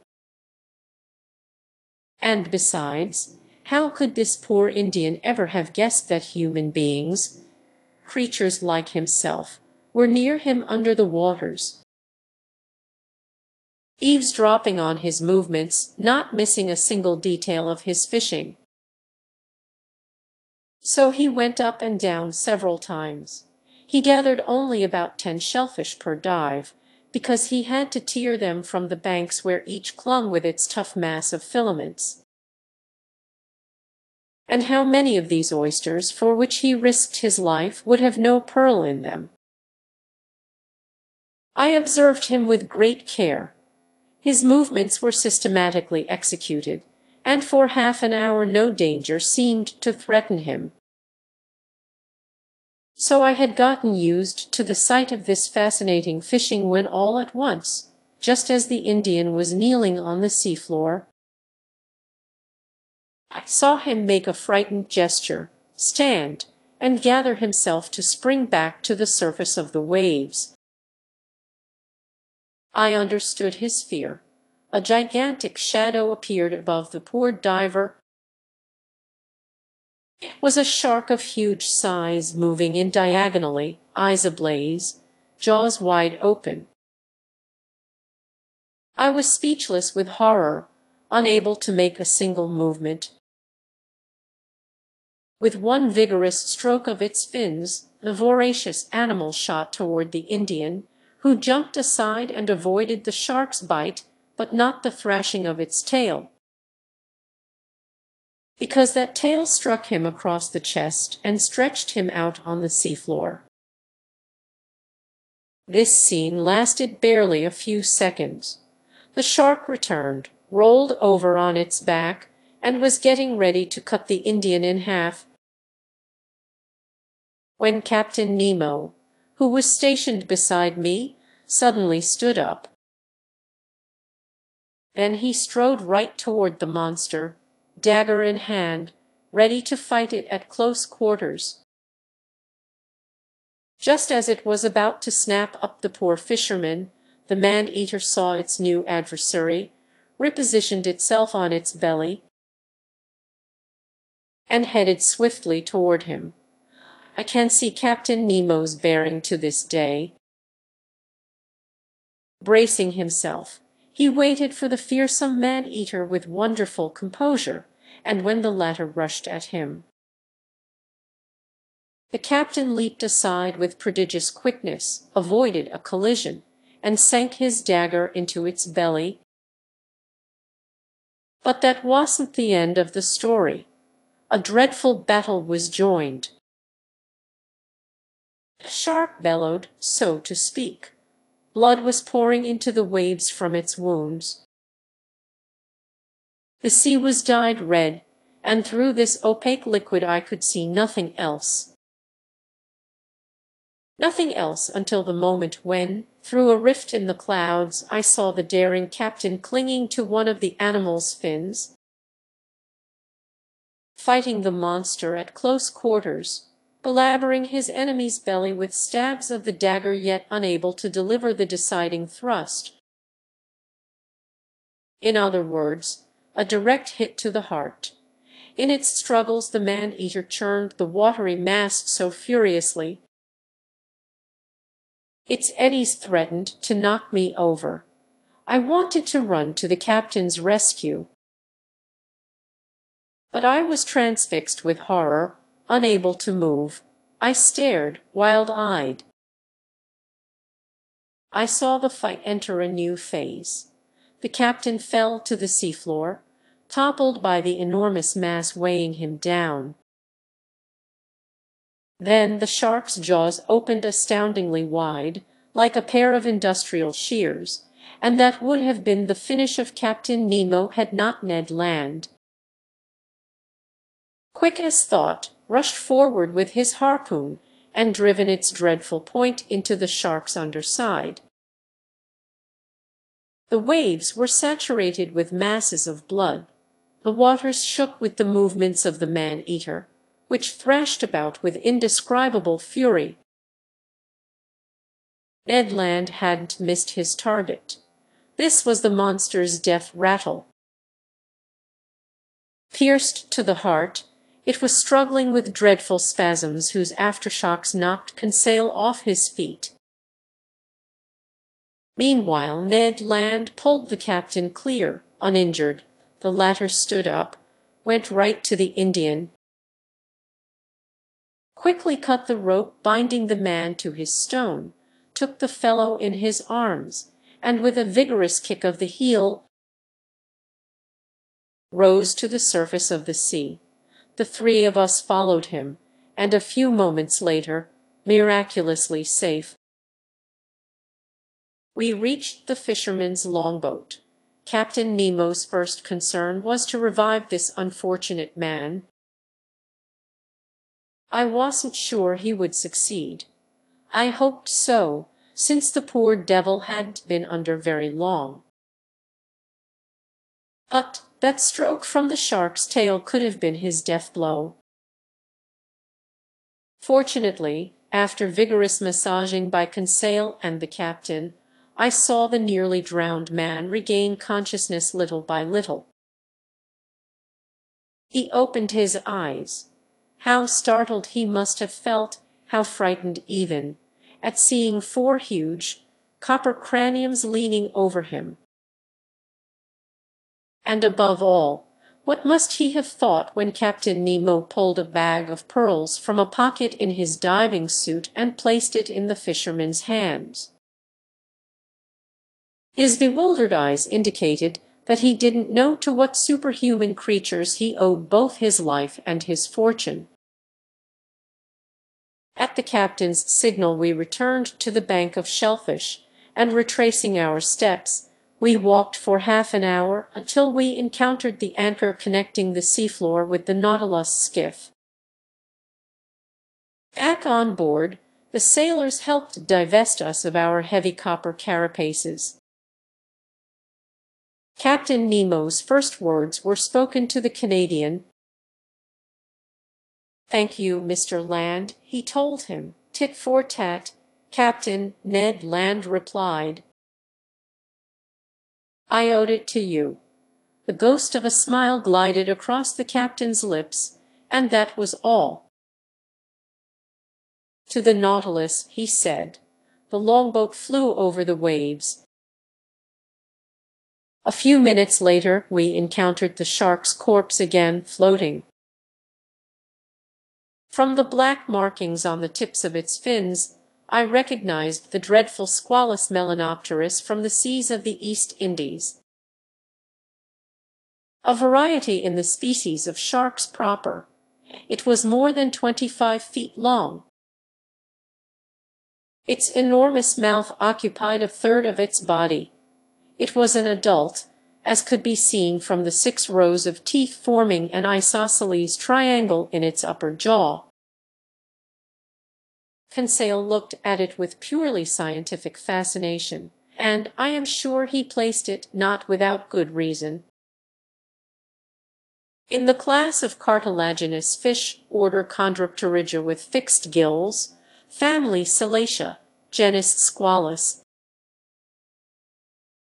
And besides, how could this poor Indian ever have guessed that human beings, creatures like himself, were near him under the waters, eavesdropping on his movements, not missing a single detail of his fishing? So he went up and down several times. He gathered only about 10 shellfish per dive, because he had to tear them from the banks where each clung with its tough mass of filaments. And how many of these oysters, for which he risked his life, would have no pearl in them? I observed him with great care. His movements were systematically executed, and for half an hour no danger seemed to threaten him. So I had gotten used to the sight of this fascinating fishing when all at once, just as the Indian was kneeling on the seafloor, I saw him make a frightened gesture, stand, and gather himself to spring back to the surface of the waves. I understood his fear. A gigantic shadow appeared above the poor diver. It was a shark of huge size, moving in diagonally, eyes ablaze, jaws wide open. I was speechless with horror, unable to make a single movement. With one vigorous stroke of its fins, the voracious animal shot toward the Indian, who jumped aside and avoided the shark's bite, but not the thrashing of its tail, because that tail struck him across the chest and stretched him out on the seafloor. This scene lasted barely a few seconds. The shark returned, rolled over on its back, and was getting ready to cut the Indian in half, when Captain Nemo, who was stationed beside me, suddenly stood up. Then he strode right toward the monster, dagger in hand, ready to fight it at close quarters. Just as it was about to snap up the poor fisherman, the man-eater saw its new adversary, repositioned itself on its belly, and headed swiftly toward him. I can see Captain Nemo's bearing to this day. Bracing himself, he waited for the fearsome man-eater with wonderful composure, and when the latter rushed at him, the captain leaped aside with prodigious quickness, avoided a collision, and sank his dagger into its belly. But that wasn't the end of the story. A dreadful battle was joined. The shark bellowed, so to speak. Blood was pouring into the waves from its wounds. The sea was dyed red, and through this opaque liquid I could see nothing else. Nothing else until the moment when, through a rift in the clouds, I saw the daring captain clinging to one of the animal's fins, fighting the monster at close quarters, belabouring his enemy's belly with stabs of the dagger, yet unable to deliver the deciding thrust. In other words, a direct hit to the heart. In its struggles the man-eater churned the watery mass so furiously, its eddies threatened to knock me over. I wanted to run to the captain's rescue, but I was transfixed with horror, unable to move. I stared, wild-eyed. I saw the fight enter a new phase. The captain fell to the seafloor, toppled by the enormous mass weighing him down. Then the shark's jaws opened astoundingly wide, like a pair of industrial shears, and that would have been the finish of Captain Nemo had not Ned Land, quick as thought, rushed forward with his harpoon and driven its dreadful point into the shark's underside. The waves were saturated with masses of blood. The waters shook with the movements of the man-eater, which thrashed about with indescribable fury. Ned Land hadn't missed his target. This was the monster's death rattle. Pierced to the heart, it was struggling with dreadful spasms whose aftershocks knocked Conseil off his feet. Meanwhile, Ned Land pulled the captain clear, uninjured. The latter stood up, went right to the Indian, quickly cut the rope binding the man to his stone, took the fellow in his arms, and with a vigorous kick of the heel, rose to the surface of the sea. The three of us followed him, and a few moments later, miraculously safe, we reached the fisherman's longboat. Captain Nemo's first concern was to revive this unfortunate man. I wasn't sure he would succeed. I hoped so, since the poor devil hadn't been under very long. But that stroke from the shark's tail could have been his death blow. Fortunately, after vigorous massaging by Conseil and the captain, I saw the nearly drowned man regain consciousness little by little. He opened his eyes. How startled he must have felt, how frightened even, at seeing four huge, copper craniums leaning over him. And above all, what must he have thought when Captain Nemo pulled a bag of pearls from a pocket in his diving suit and placed it in the fisherman's hands? His bewildered eyes indicated that he didn't know to what superhuman creatures he owed both his life and his fortune. At the captain's signal we returned to the bank of shellfish, and retracing our steps, we walked for half an hour until we encountered the anchor connecting the seafloor with the Nautilus skiff. Back on board, the sailors helped divest us of our heavy copper carapaces. Captain Nemo's first words were spoken to the Canadian. "Thank you, Mr. Land," he told him. "Tit for tat," Captain Ned Land replied. "I owed it to you." The ghost of a smile glided across the captain's lips, and that was all. "To the Nautilus," he said. The longboat flew over the waves. A few minutes later, we encountered the shark's corpse again, floating. From the black markings on the tips of its fins, I recognized the dreadful Squalus melanopterus from the seas of the East Indies. A variety in the species of sharks proper, it was more than 25 feet long. Its enormous mouth occupied a third of its body. It was an adult, as could be seen from the 6 rows of teeth forming an isosceles triangle in its upper jaw. Conseil looked at it with purely scientific fascination, and I am sure he placed it not without good reason in the class of cartilaginous fish, order Chondropterygia with fixed gills, family Salacia, genus Squalus.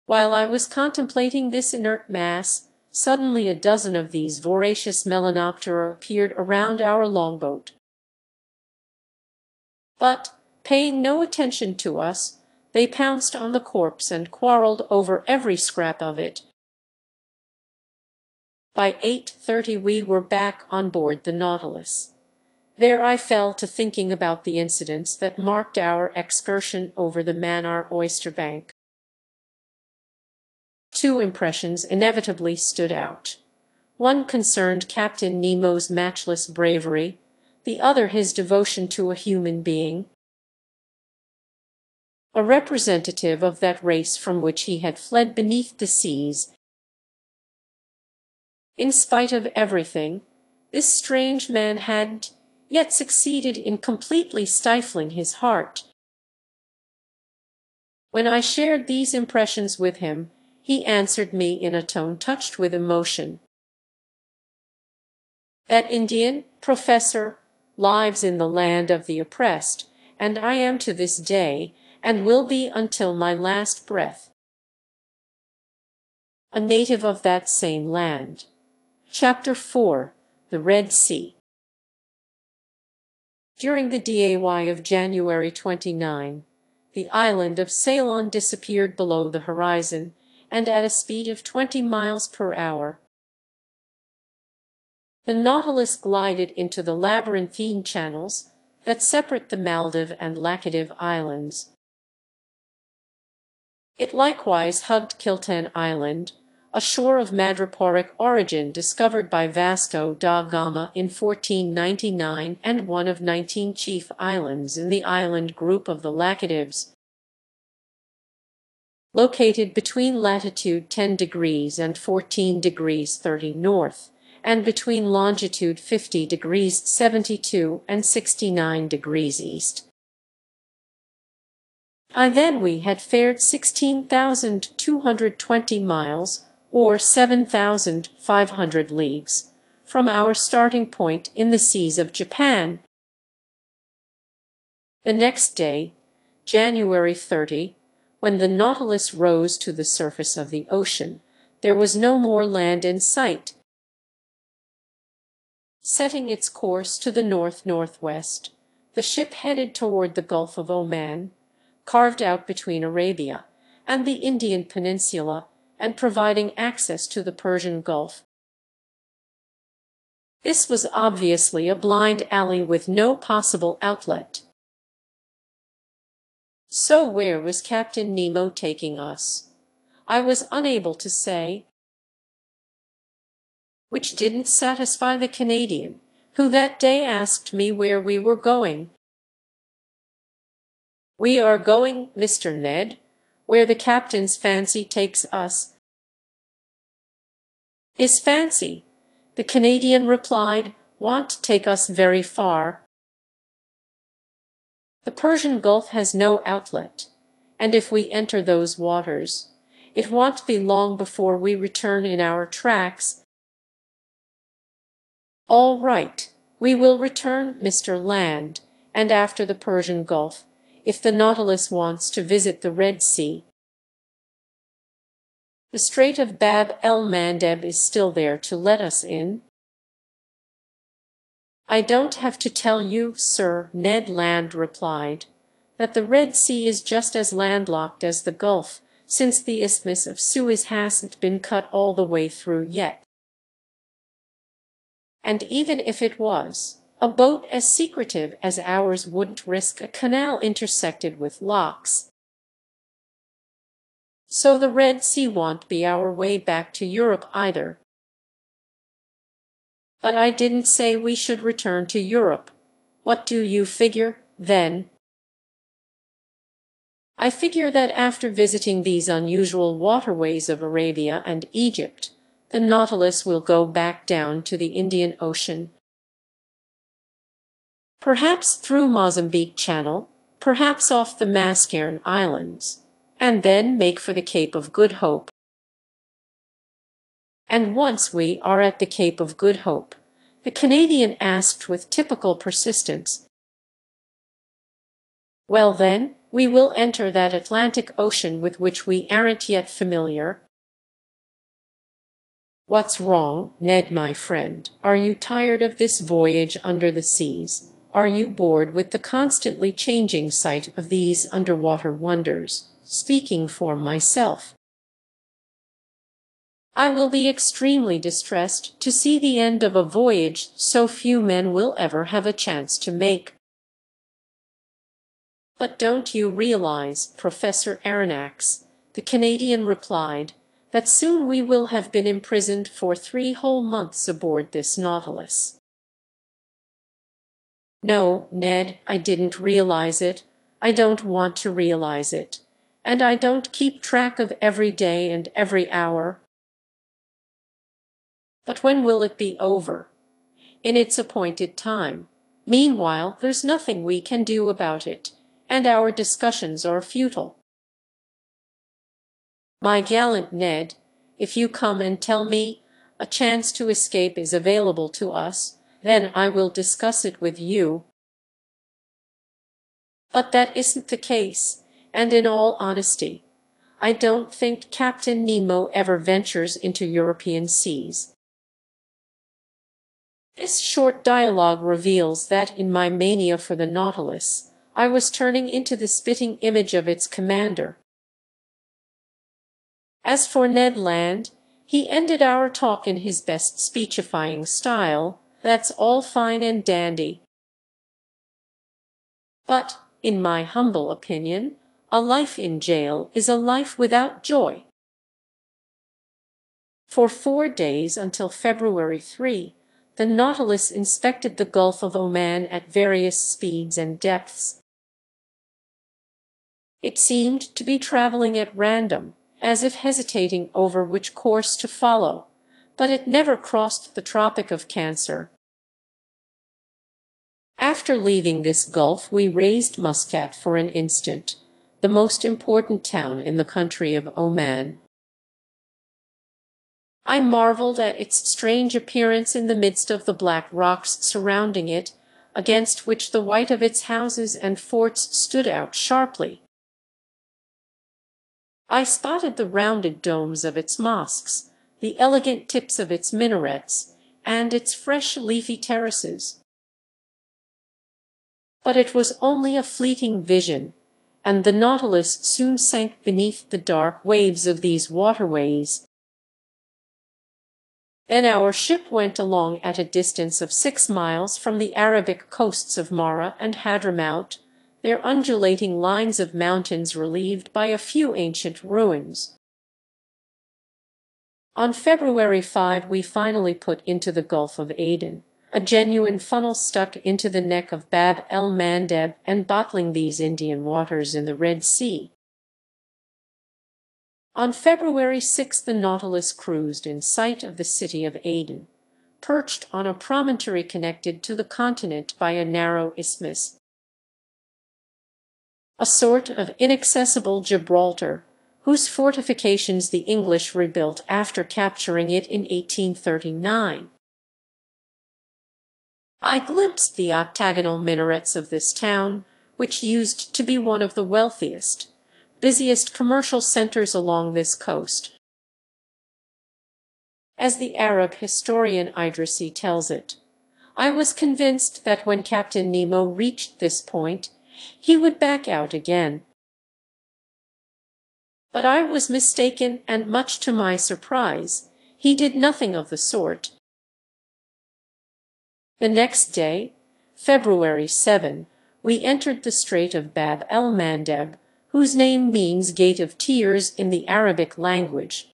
While I was contemplating this inert mass, suddenly a dozen of these voracious melanoptera appeared around our longboat. But, paying no attention to us, they pounced on the corpse and quarreled over every scrap of it. By 8:30 we were back on board the Nautilus. There I fell to thinking about the incidents that marked our excursion over the Mannar oyster bank. 2 impressions inevitably stood out. One concerned Captain Nemo's matchless bravery, the other his devotion to a human being, a representative of that race from which he had fled beneath the seas. In spite of everything, this strange man hadn't yet succeeded in completely stifling his heart. When I shared these impressions with him, he answered me in a tone touched with emotion. "That Indian, Professor, lives in the land of the oppressed, and I am to this day, and will be until my last breath, a native of that same land." Chapter 4: The Red Sea. During the day of January 29, the island of Ceylon disappeared below the horizon, and at a speed of 20 miles per hour. The Nautilus glided into the labyrinthine channels that separate the Maldive and Laccadive Islands. It likewise hugged Kiltan Island, a shore of madreporic origin discovered by Vasco da Gama in 1499 and one of 19 chief islands in the island group of the Laccadives. located between latitude 10 degrees and 14 degrees 30 north, and between longitude 50 degrees 72 and 69 degrees east. Then we had fared 16,220 miles, or 7,500 leagues, from our starting point in the seas of Japan. The next day, January 30, when the Nautilus rose to the surface of the ocean, there was no more land in sight. Setting its course to the north-northwest, the ship headed toward the Gulf of Oman, carved out between Arabia and the Indian Peninsula and providing access to the Persian Gulf. This was obviously a blind alley with no possible outlet. So where was Captain Nemo taking us? I was unable to say, which didn't satisfy the Canadian, who that day asked me where we were going. "We are going, Mr. Ned, where the captain's fancy takes us." "His fancy," the Canadian replied, "won't take us very far. The Persian Gulf has no outlet, and if we enter those waters, it won't be long before we return in our tracks." "All right, we will return, Mr. Land, and after the Persian Gulf, if the Nautilus wants to visit the Red Sea. The Strait of Bab el-Mandeb is still there to let us in." "I don't have to tell you, sir," Ned Land replied, "that the Red Sea is just as landlocked as the Gulf, since the Isthmus of Suez hasn't been cut all the way through yet. And even if it was, a boat as secretive as ours wouldn't risk a canal intersected with locks. So the Red Sea won't be our way back to Europe either." "But I didn't say we should return to Europe. What do you figure, then?" "I figure that after visiting these unusual waterways of Arabia and Egypt, the Nautilus will go back down to the Indian Ocean. Perhaps through Mozambique Channel, perhaps off the Mascarenes Islands, and then make for the Cape of Good Hope. And once we are at the Cape of Good Hope," the Canadian asked with typical persistence, "well then, we will enter that Atlantic Ocean with which we aren't yet familiar." "What's wrong, Ned, my friend? Are you tired of this voyage under the seas? Are you bored with the constantly changing sight of these underwater wonders? Speaking for myself, I will be extremely distressed to see the end of a voyage so few men will ever have a chance to make." "But don't you realize, Professor Aronnax," the Canadian replied, "that soon we will have been imprisoned for 3 whole months aboard this Nautilus?" "No, Ned, I didn't realize it. I don't want to realize it. And I don't keep track of every day and every hour." "But when will it be over?" "In its appointed time. Meanwhile, there's nothing we can do about it, and our discussions are futile." "My gallant Ned, if you come and tell me a chance to escape is available to us, then I will discuss it with you. But that isn't the case, and in all honesty, I don't think Captain Nemo ever ventures into European seas." This short dialogue reveals that in my mania for the Nautilus, I was turning into the spitting image of its commander. As for Ned Land, he ended our talk in his best speechifying style. "That's all fine and dandy. But, in my humble opinion, a life in jail is a life without joy." For 4 days until February 3, the Nautilus inspected the Gulf of Oman at various speeds and depths. It seemed to be traveling at random, as if hesitating over which course to follow, but it never crossed the Tropic of Cancer. After leaving this gulf, we raised Muscat for an instant, the most important town in the country of Oman. I marveled at its strange appearance in the midst of the black rocks surrounding it, against which the white of its houses and forts stood out sharply. I spotted the rounded domes of its mosques, the elegant tips of its minarets, and its fresh leafy terraces. But it was only a fleeting vision, and the Nautilus soon sank beneath the dark waves of these waterways. Then our ship went along at a distance of 6 miles from the Arabic coasts of Mara and Hadramaut, their undulating lines of mountains relieved by a few ancient ruins. On February 5 we finally put into the Gulf of Aden, a genuine funnel stuck into the neck of Bab el-Mandeb and bottling these Indian waters in the Red Sea. On February 6 the Nautilus cruised in sight of the city of Aden, perched on a promontory connected to the continent by a narrow isthmus, a sort of inaccessible Gibraltar, whose fortifications the English rebuilt after capturing it in 1839. I glimpsed the octagonal minarets of this town, which used to be one of the wealthiest, busiest commercial centers along this coast. As the Arab historian Idrisi tells it, I was convinced that when Captain Nemo reached this point, he would back out again. But I was mistaken, and much to my surprise, he did nothing of the sort. The next day, February 7, we entered the Strait of Bab el-Mandeb, whose name means Gate of Tears in the Arabic language.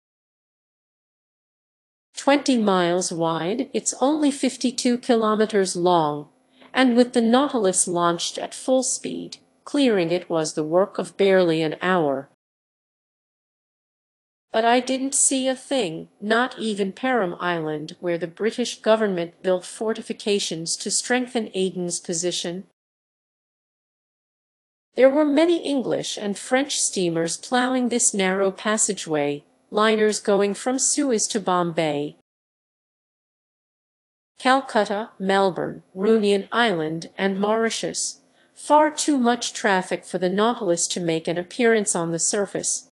20 miles wide, it's only 52 kilometers long, and with the Nautilus launched at full speed, clearing it was the work of barely an hour. But I didn't see a thing, not even Perim Island, where the British government built fortifications to strengthen Aden's position. There were many English and French steamers ploughing this narrow passageway, liners going from Suez to Bombay, Calcutta, Melbourne, Reunion Island, and Mauritius. Far too much traffic for the Nautilus to make an appearance on the surface.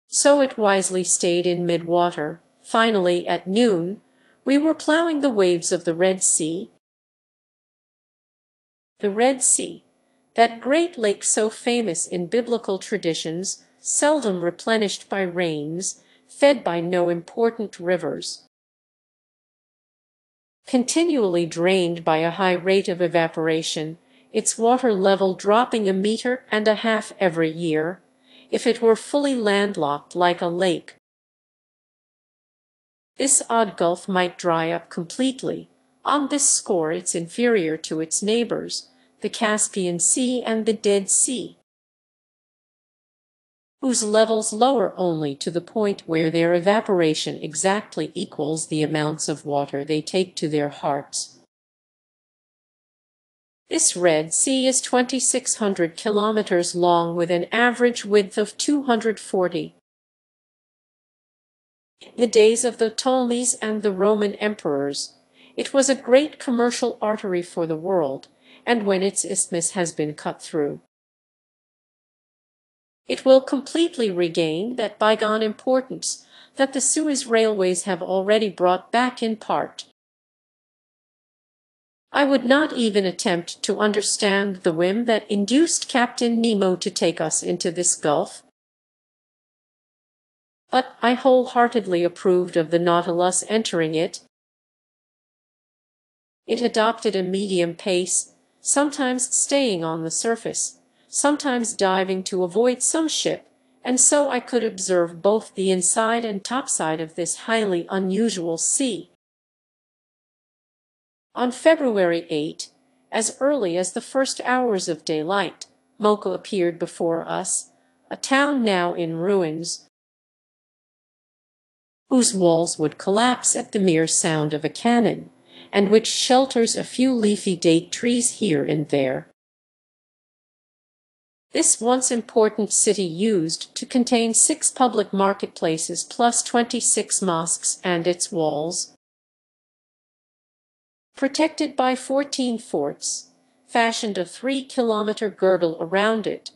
So it wisely stayed in mid-water. Finally, at noon, we were ploughing the waves of the Red Sea. The Red Sea, that great lake so famous in biblical traditions, seldom replenished by rains, fed by no important rivers, continually drained by a high rate of evaporation, its water level dropping 1.5 meters every year, if it were fully landlocked like a lake. This odd gulf might dry up completely. On this score it's inferior to its neighbors, the Caspian Sea and the Dead Sea, whose levels lower only to the point where their evaporation exactly equals the amounts of water they take to their hearts. This Red Sea is 2,600 kilometers long with an average width of 240. In the days of the Ptolemies and the Roman emperors, it was a great commercial artery for the world, and when its isthmus has been cut through, it will completely regain that bygone importance that the Suez railways have already brought back in part. I would not even attempt to understand the whim that induced Captain Nemo to take us into this gulf, but I wholeheartedly approved of the Nautilus entering it. It adopted a medium pace, sometimes staying on the surface, sometimes diving to avoid some ship, and so I could observe both the inside and topside of this highly unusual sea. On February 8, as early as the first hours of daylight, Mocha appeared before us, a town now in ruins, whose walls would collapse at the mere sound of a cannon, and which shelters a few leafy date trees here and there. This once important city used to contain 6 public marketplaces plus 26 mosques and its walls, protected by 14 forts, fashioned a 3-kilometer girdle around it.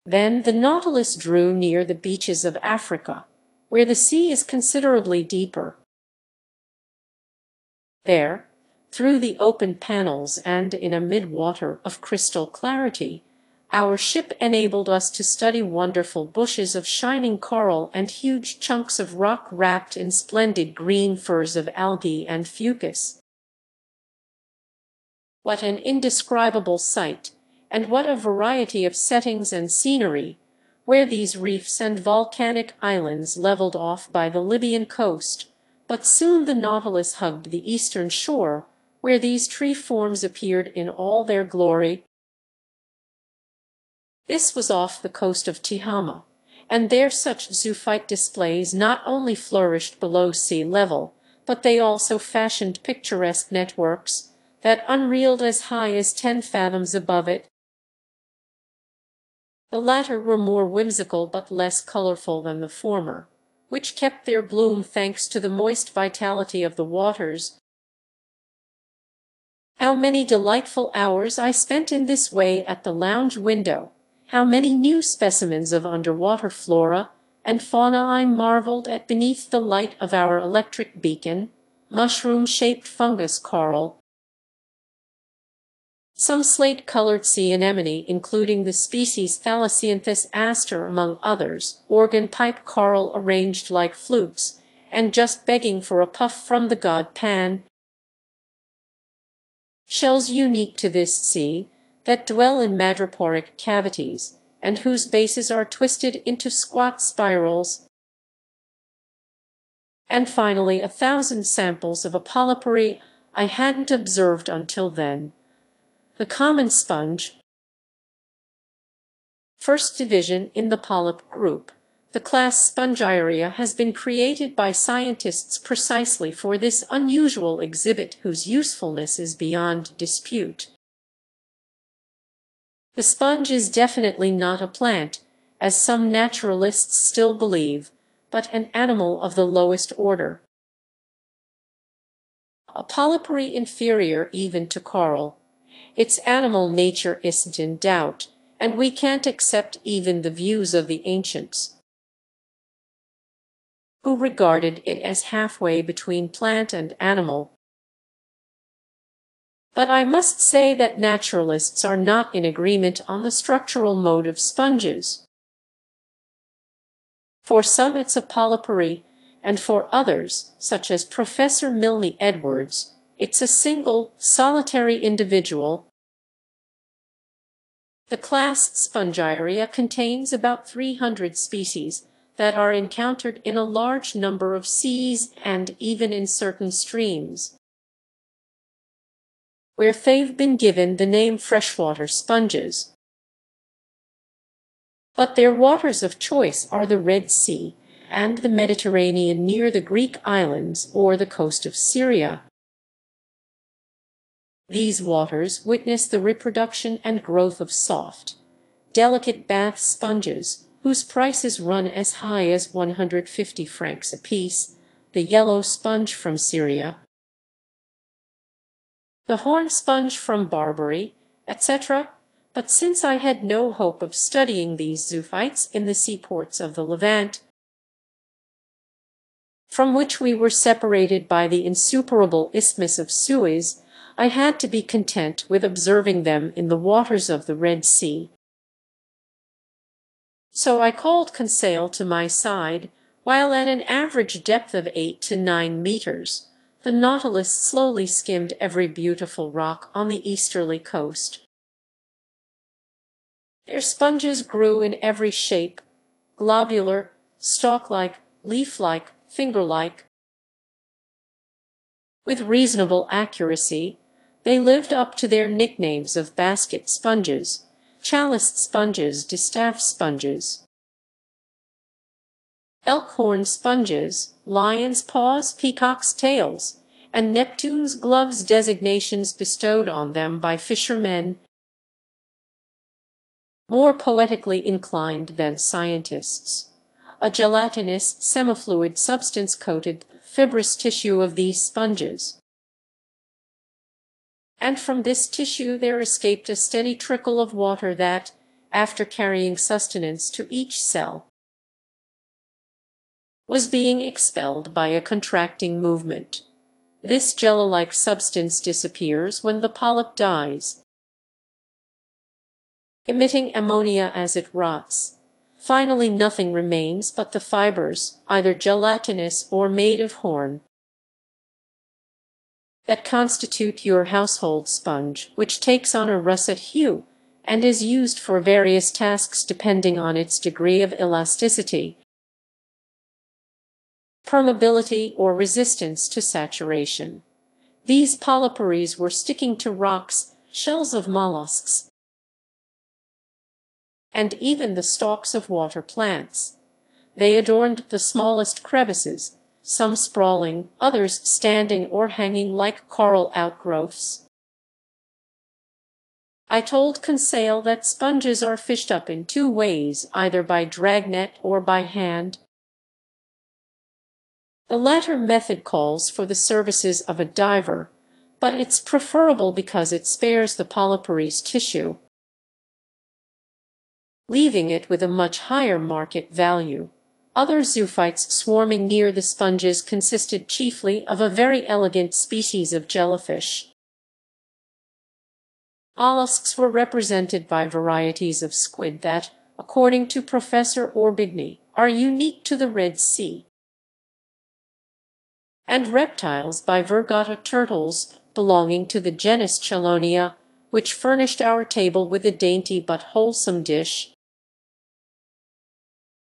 Then the Nautilus drew near the beaches of Africa, where the sea is considerably deeper. There, through the open panels and in a mid-water of crystal clarity, our ship enabled us to study wonderful bushes of shining coral and huge chunks of rock wrapped in splendid green furs of algae and fucus. What an indescribable sight, and what a variety of settings and scenery, where these reefs and volcanic islands leveled off by the Libyan coast, but soon the Nautilus hugged the eastern shore, where these tree forms appeared in all their glory. This was off the coast of Tihama, and there such zoophyte displays not only flourished below sea level, but they also fashioned picturesque networks that unreeled as high as 10 fathoms above it. The latter were more whimsical but less colorful than the former, which kept their bloom thanks to the moist vitality of the waters. How many delightful hours I spent in this way at the lounge window! How many new specimens of underwater flora and fauna I marveled at beneath the light of our electric beacon, mushroom-shaped fungus coral, some slate-colored sea anemone, including the species Thalassianthus aster among others, organ pipe coral arranged like flutes, and just begging for a puff from the god Pan, shells unique to this sea, that dwell in madreporic cavities, and whose bases are twisted into squat spirals, and finally 1,000 samples of a polypary I hadn't observed until then. The common sponge, first division in the polyp group, the class Spongiaria, has been created by scientists precisely for this unusual exhibit whose usefulness is beyond dispute. The sponge is definitely not a plant, as some naturalists still believe, but an animal of the lowest order. A polypary inferior even to coral. Its animal nature isn't in doubt, and we can't accept even the views of the ancients, who regarded it as halfway between plant and animal. But I must say that naturalists are not in agreement on the structural mode of sponges. For some it's a polypary, and for others, such as Professor Milne Edwards, it's a single, solitary individual. The class Spongiaria contains about 300 species that are encountered in a large number of seas and even in certain streams, where they've been given the name freshwater sponges. But their waters of choice are the Red Sea and the Mediterranean near the Greek islands or the coast of Syria. These waters witness the reproduction and growth of soft, delicate bath sponges, whose prices run as high as 150 francs apiece, the yellow sponge from Syria, the horn sponge from Barbary, etc. But since I had no hope of studying these zoophytes in the seaports of the Levant, from which we were separated by the insuperable Isthmus of Suez, I had to be content with observing them in the waters of the Red Sea. So I called Conseil to my side, while at an average depth of 8 to 9 meters, the Nautilus slowly skimmed every beautiful rock on the easterly coast. Their sponges grew in every shape, globular, stalk-like, leaf-like, finger-like. With reasonable accuracy, They lived up to their nicknames of basket sponges, chaliced sponges, distaff sponges, elkhorn sponges, lion's paws, peacock's tails, and Neptune's gloves, designations bestowed on them by fishermen more poetically inclined than scientists. A gelatinous, semifluid substance coated the fibrous tissue of these sponges, and from this tissue there escaped a steady trickle of water that, after carrying sustenance to each cell, was being expelled by a contracting movement. This jello-like substance disappears when the polyp dies, emitting ammonia as it rots. Finally, nothing remains but the fibers, either gelatinous or made of horn, that constitute your household sponge, which takes on a russet hue and is used for various tasks depending on its degree of elasticity, permeability, or resistance to saturation. These polypories were sticking to rocks, shells of mollusks, and even the stalks of water plants. They adorned the smallest crevices, some sprawling, others standing or hanging like coral outgrowths. I told Conseil that sponges are fished up in two ways, either by dragnet or by hand. The latter method calls for the services of a diver, but it's preferable because it spares the polypore's tissue, leaving it with a much higher market value. Other zoophytes swarming near the sponges consisted chiefly of a very elegant species of jellyfish. Mollusks were represented by varieties of squid that, according to Professor Orbigny, are unique to the Red Sea, and reptiles by vergata turtles belonging to the genus Chelonia, which furnished our table with a dainty but wholesome dish.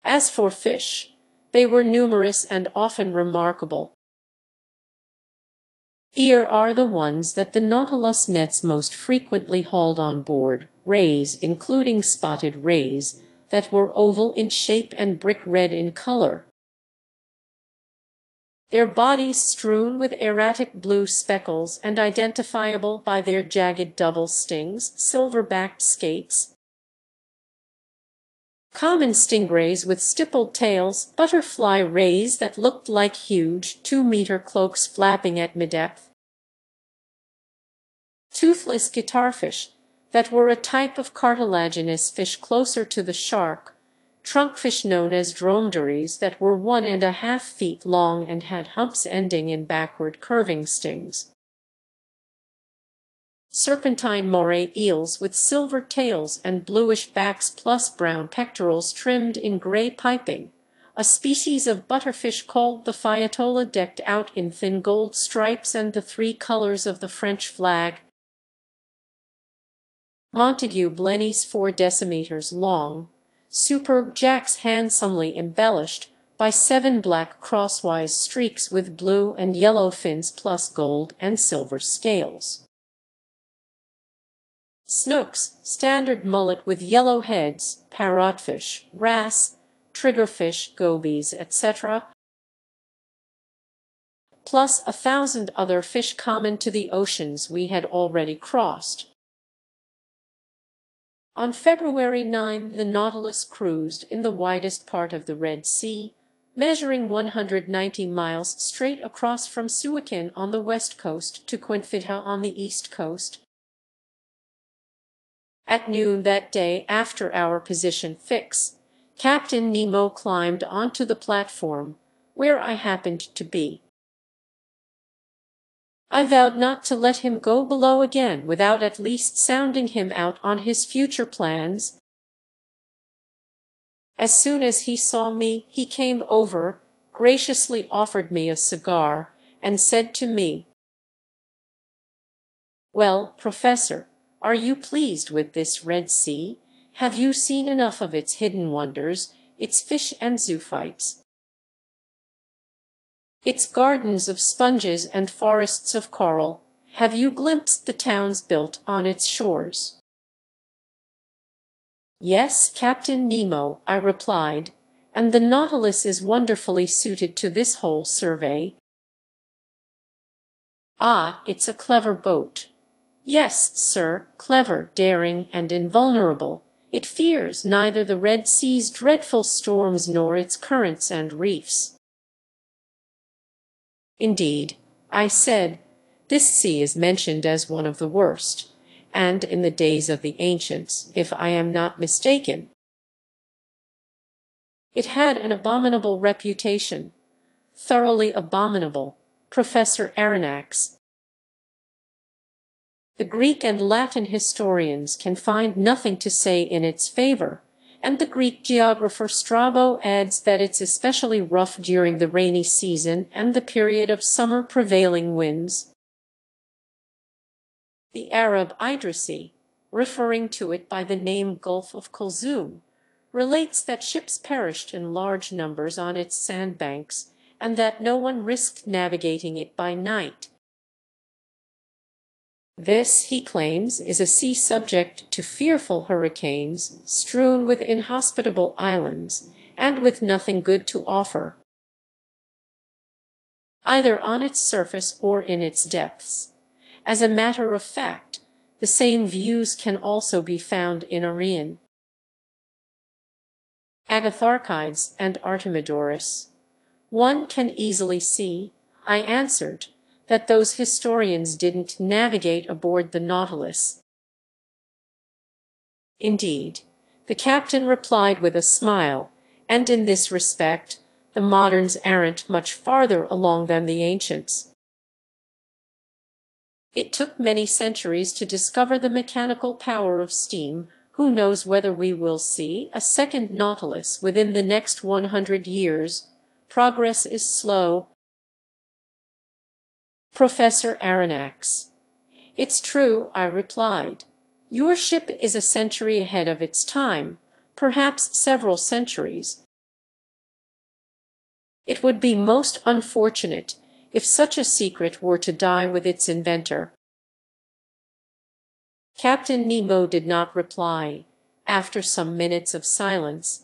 As for fish, they were numerous and often remarkable. Here are the ones that the Nautilus nets most frequently hauled on board: rays, including spotted rays, that were oval in shape and brick red in color, their bodies strewn with erratic blue speckles and identifiable by their jagged double stings, silver-backed skates, common stingrays with stippled tails, butterfly rays that looked like huge 2-meter cloaks flapping at mid-depth, toothless guitarfish that were a type of cartilaginous fish closer to the shark, trunkfish known as dromedaries that were 1.5 feet long and had humps ending in backward curving stings, serpentine moray eels with silver tails and bluish backs plus brown pectorals trimmed in gray piping, a species of butterfish called the fiatola decked out in thin gold stripes and the 3 colors of the French flag, Montague blennies 4 decimeters long, superb jacks handsomely embellished by 7 black crosswise streaks with blue and yellow fins plus gold and silver scales, snooks, standard mullet with yellow heads, parrotfish, wrasse, triggerfish, gobies, etc., plus 1,000 other fish common to the oceans we had already crossed. On February 9, the Nautilus cruised in the widest part of the Red Sea, measuring 190 miles straight across from Suakin on the west coast to Quinfitha on the east coast. At noon that day, after our position fix, Captain Nemo climbed onto the platform, where I happened to be. I vowed not to let him go below again without at least sounding him out on his future plans. As soon as he saw me, he came over, graciously offered me a cigar, and said to me, "Well, Professor, are you pleased with this Red Sea? Have you seen enough of its hidden wonders, its fish and zoophytes, its gardens of sponges and forests of coral? Have you glimpsed the towns built on its shores?" "Yes, Captain Nemo," I replied, "and the Nautilus is wonderfully suited to this whole survey." "Ah, it's a clever boat." "Yes, sir, clever, daring, and invulnerable. It fears neither the Red Sea's dreadful storms nor its currents and reefs." "Indeed," I said, "this sea is mentioned as one of the worst, and in the days of the ancients, if I am not mistaken, it had an abominable reputation." "Thoroughly abominable, Professor Aronnax. The Greek and Latin historians can find nothing to say in its favor, and the Greek geographer Strabo adds that it's especially rough during the rainy season and the period of summer prevailing winds." The Arab Idrisi, referring to it by the name Gulf of Kulzum, relates that ships perished in large numbers on its sandbanks, and that no one risked navigating it by night. This, he claims, is a sea subject to fearful hurricanes, strewn with inhospitable islands, and with nothing good to offer, either on its surface or in its depths. As a matter of fact, the same views can also be found in Arion, Agatharchides, and Artemidorus. "One can easily see," I answered, "that those historians didn't navigate aboard the Nautilus." "Indeed," the captain replied with a smile, "and in this respect the moderns aren't much farther along than the ancients. It took many centuries to discover the mechanical power of steam. Who knows whether we will see a second Nautilus within the next 100 years? Progress is slow." Professor Aronnax. "It's true," I replied. "Your ship is a century ahead of its time, perhaps several centuries. It would be most unfortunate if such a secret were to die with its inventor." Captain Nemo did not reply. After some minutes of silence,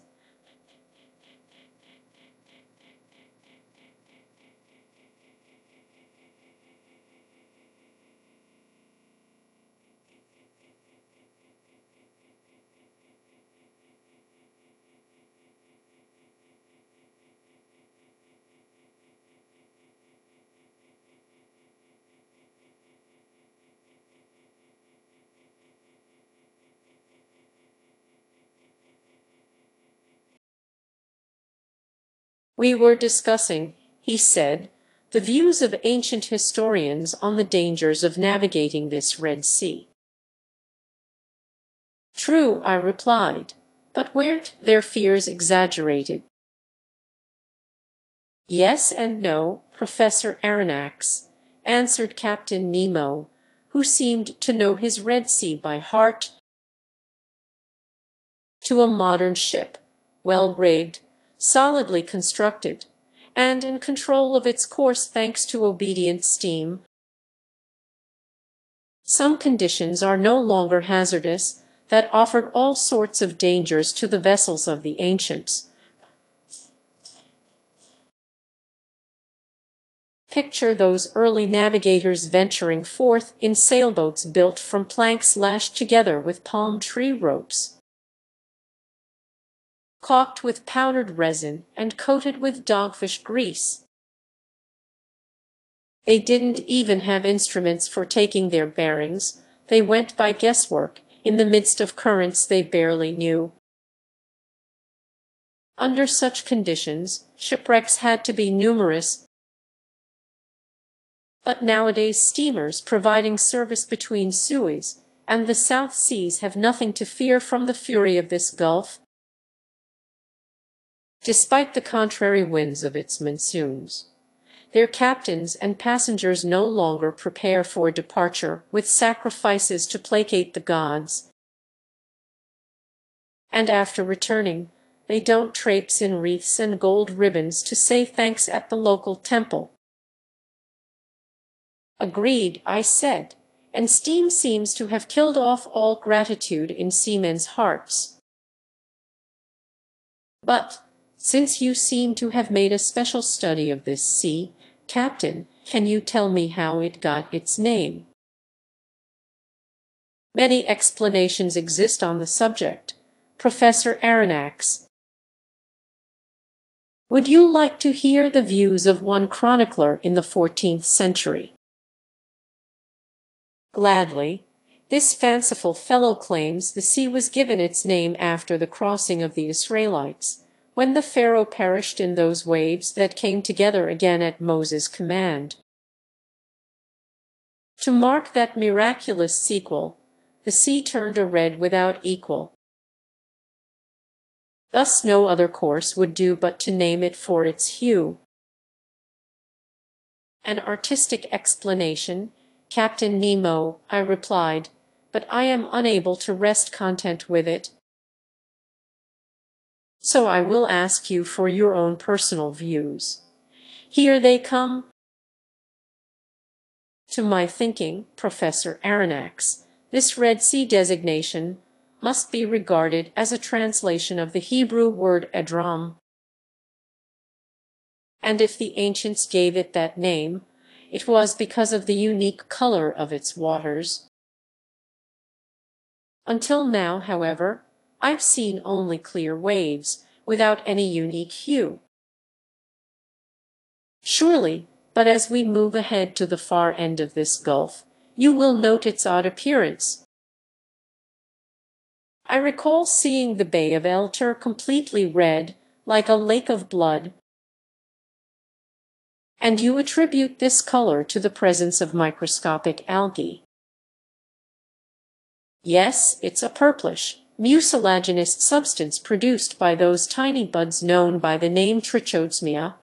"We were discussing," he said, "the views of ancient historians on the dangers of navigating this Red Sea." "True," I replied, "but weren't their fears exaggerated?" "Yes and no, Professor Aronnax," answered Captain Nemo, who seemed to know his Red Sea by heart. To a modern ship, well rigged, solidly constructed, and in control of its course thanks to obedient steam, some conditions are no longer hazardous that offered all sorts of dangers to the vessels of the ancients. Picture those early navigators venturing forth in sailboats built from planks lashed together with palm tree ropes, caulked with powdered resin and coated with dogfish grease. They didn't even have instruments for taking their bearings. They went by guesswork in the midst of currents they barely knew. Under such conditions, shipwrecks had to be numerous. But nowadays steamers providing service between Suez and the South Seas have nothing to fear from the fury of this gulf, despite the contrary winds of its monsoons. Their captains and passengers no longer prepare for departure with sacrifices to placate the gods, and after returning, they don't traipse in wreaths and gold ribbons to say thanks at the local temple. Agreed, I said, and steam seems to have killed off all gratitude in seamen's hearts. But, since you seem to have made a special study of this sea, Captain, can you tell me how it got its name? Many explanations exist on the subject, Professor Aronnax. Would you like to hear the views of one chronicler in the 14th century? Gladly. This fanciful fellow claims the sea was given its name after the crossing of the Israelites, when the Pharaoh perished in those waves that came together again at Moses' command. To mark that miraculous sequel, the sea turned a red without equal. Thus no other course would do but to name it for its hue. An artistic explanation, Captain Nemo, I replied, but I am unable to rest content with it. So I will ask you for your own personal views. Here they come. To my thinking, Professor Aronnax, this Red Sea designation must be regarded as a translation of the Hebrew word Edrom. And if the ancients gave it that name, it was because of the unique color of its waters. Until now, however, I've seen only clear waves, without any unique hue. Surely, but as we move ahead to the far end of this gulf, you will note its odd appearance. I recall seeing the Bay of Elter completely red, like a lake of blood. And you attribute this color to the presence of microscopic algae. Yes, it's a purplish, mucilaginous substance produced by those tiny buds known by the name trichodesmia,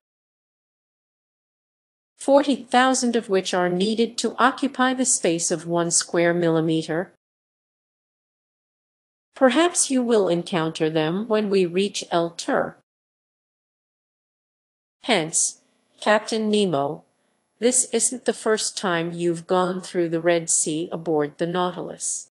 40,000 of which are needed to occupy the space of 1 square millimeter. Perhaps you will encounter them when we reach El Tur. Hence, Captain Nemo, this isn't the first time you've gone through the Red Sea aboard the Nautilus.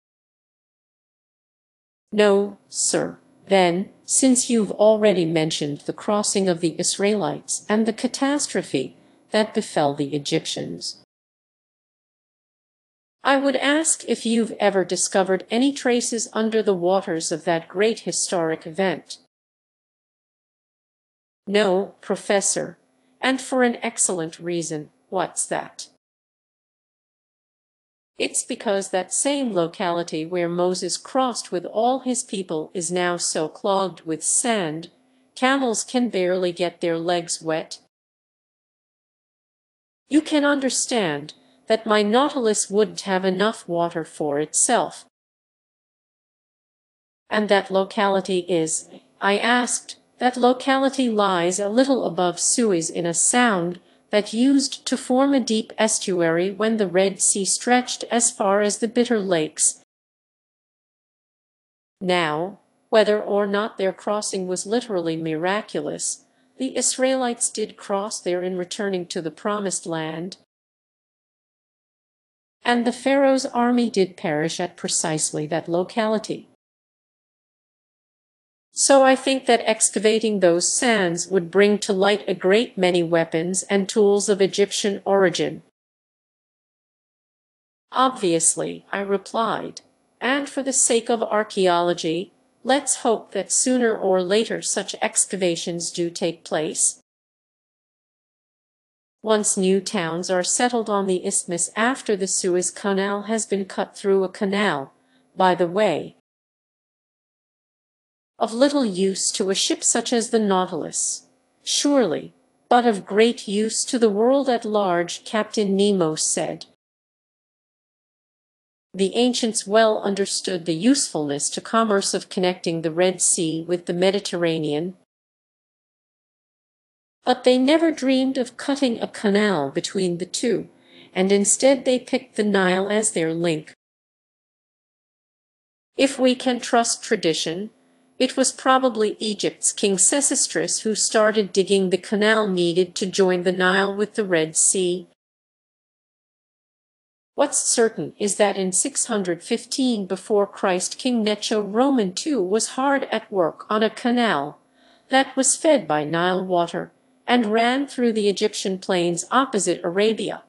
No, sir. Then, since you've already mentioned the crossing of the Israelites and the catastrophe that befell the Egyptians, I would ask if you've ever discovered any traces under the waters of that great historic event. No, Professor, and for an excellent reason. What's that? It's because that same locality where Moses crossed with all his people is now so clogged with sand, camels can barely get their legs wet. You can understand that my Nautilus wouldn't have enough water for itself. And that locality is, I asked, that locality lies a little above Suez in a sound that used to form a deep estuary when the Red Sea stretched as far as the Bitter Lakes. Now, whether or not their crossing was literally miraculous, the Israelites did cross there in returning to the Promised Land, and the Pharaoh's army did perish at precisely that locality. So I think that excavating those sands would bring to light a great many weapons and tools of Egyptian origin. Obviously, I replied, and for the sake of archaeology, let's hope that sooner or later such excavations do take place. Once new towns are settled on the isthmus after the Suez Canal has been cut through a canal, by the way, of little use to a ship such as the Nautilus, surely, but of great use to the world at large, Captain Nemo said. The ancients well understood the usefulness to commerce of connecting the Red Sea with the Mediterranean, but they never dreamed of cutting a canal between the two, and instead they picked the Nile as their link. If we can trust tradition, it was probably Egypt's King Sesostris who started digging the canal needed to join the Nile with the Red Sea. What's certain is that in 615 before Christ, King Necho Roman II was hard at work on a canal that was fed by Nile water and ran through the Egyptian plains opposite Arabia.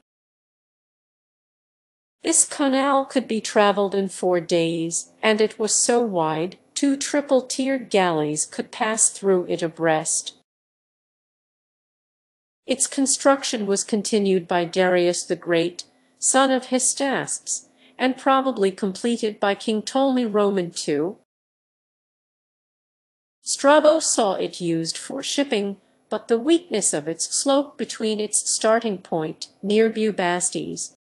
This canal could be traveled in 4 days, and it was so wide, 2 triple-tiered galleys could pass through it abreast. Its construction was continued by Darius the Great, son of Hystaspes, and probably completed by King Ptolemy Roman II. Strabo saw it used for shipping, but the weakness of its slope between its starting point, near Bubastes,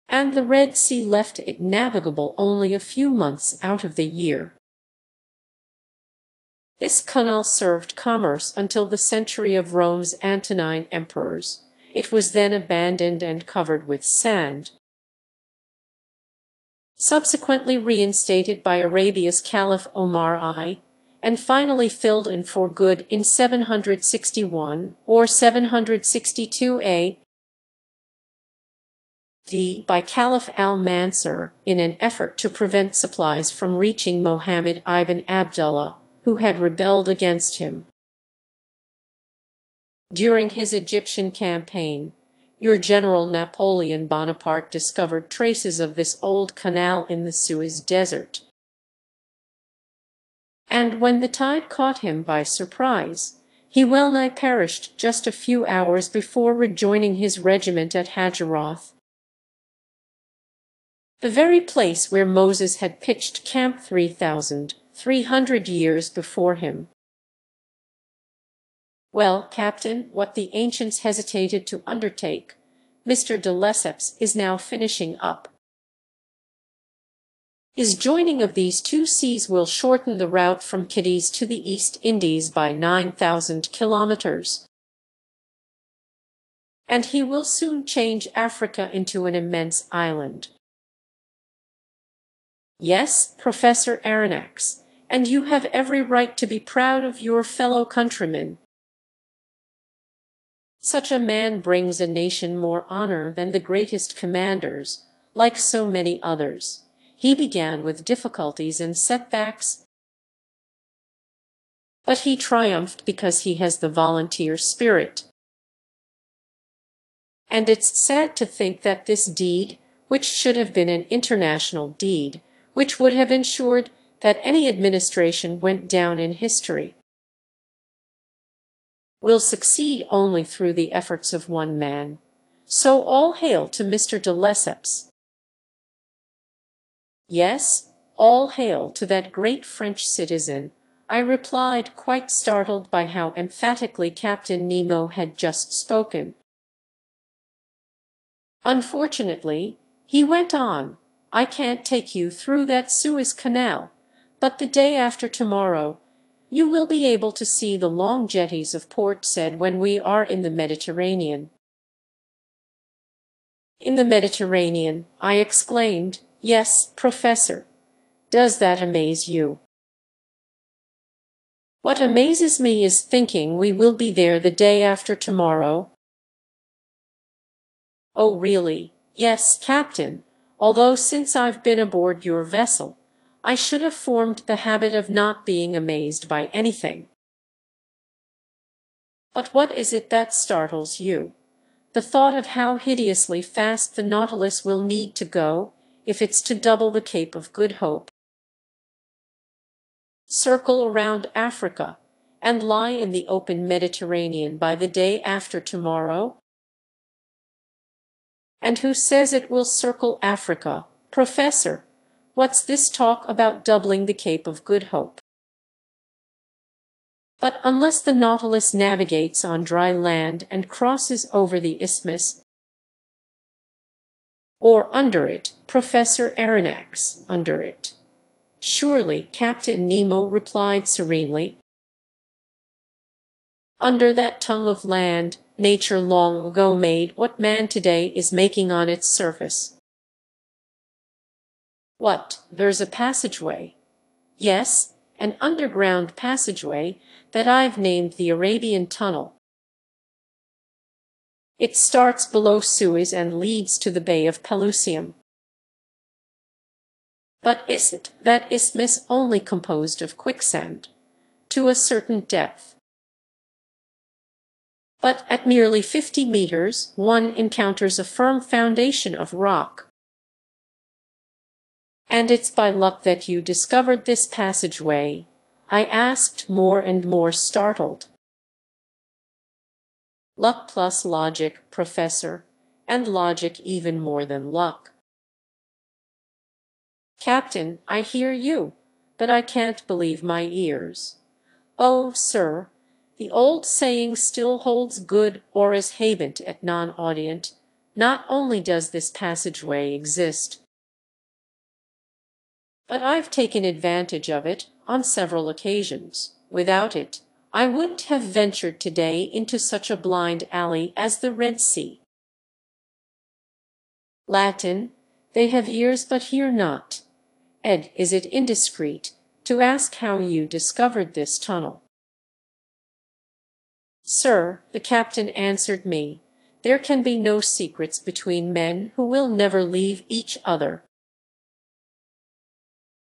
and the Red Sea left it navigable only a few months out of the year. This canal served commerce until the century of Rome's Antonine emperors. It was then abandoned and covered with sand. Subsequently reinstated by Arabia's Caliph Omar I, and finally filled in for good in 761 or 762 A. by Caliph al-Mansur in an effort to prevent supplies from reaching Mohammed ibn Abdullah, who had rebelled against him. During his Egyptian campaign, your General Napoleon Bonaparte discovered traces of this old canal in the Suez Desert. And when the tide caught him by surprise, he well-nigh perished just a few hours before rejoining his regiment at Hajaroth, the very place where Moses had pitched camp 3,300 years before him. Well, Captain, what the ancients hesitated to undertake, Mr. de Lesseps is now finishing up. His joining of these 2 seas will shorten the route from Cadiz to the East Indies by 9,000 kilometers. And he will soon change Africa into an immense island. Yes, Professor Aronnax, and you have every right to be proud of your fellow countrymen. Such a man brings a nation more honor than the greatest commanders, like so many others. He began with difficulties and setbacks, but he triumphed because he has the volunteer spirit. And it's sad to think that this deed, which should have been an international deed, which would have ensured that any administration went down in history, will succeed only through the efforts of one man. So all hail to Mr. de Lesseps. Yes, all hail to that great French citizen, I replied, quite startled by how emphatically Captain Nemo had just spoken. Unfortunately, he went on, I can't take you through that Suez Canal, but the day after tomorrow you will be able to see the long jetties of Port Said when we are in the Mediterranean. In the Mediterranean, I exclaimed. Yes, Professor. Does that amaze you? What amazes me is thinking we will be there the day after tomorrow. Oh, really? Yes, Captain, although since I've been aboard your vessel, I should have formed the habit of not being amazed by anything. But what is it that startles you? The thought of how hideously fast the Nautilus will need to go, if it's to double the Cape of Good Hope, circle around Africa, and lie in the open Mediterranean by the day after tomorrow? And who says it will circle Africa, Professor? What's this talk about doubling the Cape of Good Hope? But unless the Nautilus navigates on dry land and crosses over the isthmus, or under it, Professor Aronnax, under it. Surely, Captain Nemo replied serenely. Under that tongue of land, nature long ago made what man today is making on its surface. What, there's a passageway? Yes, an underground passageway that I've named the Arabian Tunnel. It starts below Suez and leads to the Bay of Pelusium. But isn't that isthmus only composed of quicksand? To a certain depth. But at nearly 50 meters, one encounters a firm foundation of rock. And it's by luck that you discovered this passageway? I asked, more and more startled. Luck plus logic, Professor, and logic even more than luck. Captain, I hear you, but I can't believe my ears. Oh, sir, the old saying still holds good, oris habent et non audient. Not only does this passageway exist, but I've taken advantage of it on several occasions. Without it, I wouldn't have ventured today into such a blind alley as the Red Sea. Latin, they have ears but hear not. Ed, is it indiscreet to ask how you discovered this tunnel? Sir, the captain answered me, there can be no secrets between men who will never leave each other.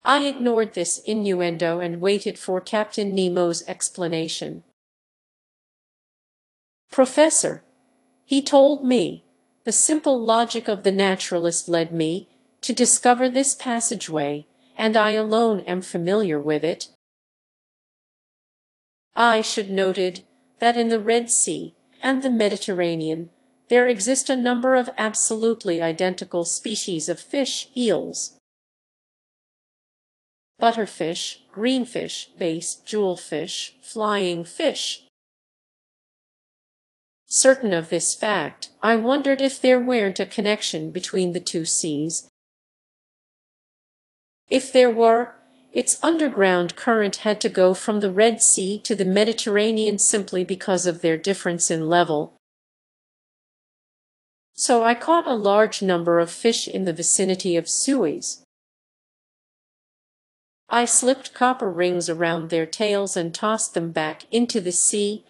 I ignored this innuendo and waited for Captain Nemo's explanation. Professor, he told me, the simple logic of the naturalist led me to discover this passageway, and I alone am familiar with it. I should noted that in the Red Sea and the Mediterranean there exist a number of absolutely identical species of fish, eels, butterfish, greenfish, bass, jewelfish, flying fish. Certain of this fact, I wondered if there weren't a connection between the two seas. If there were, its underground current had to go from the Red Sea to the Mediterranean simply because of their difference in level. So I caught a large number of fish in the vicinity of Suez. I slipped copper rings around their tails and tossed them back into the sea.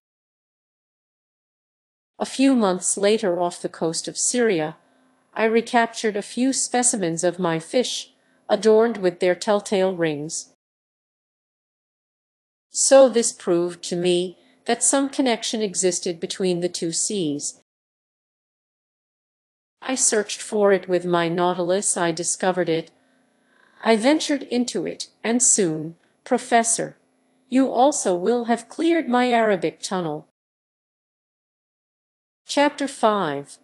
A few months later, off the coast of Syria, I recaptured a few specimens of my fish, adorned with their telltale rings. So this proved to me that some connection existed between the two seas. I searched for it with my Nautilus. I discovered it. I ventured into it, and soon, Professor, you also will have cleared my Arabic tunnel. Chapter 5.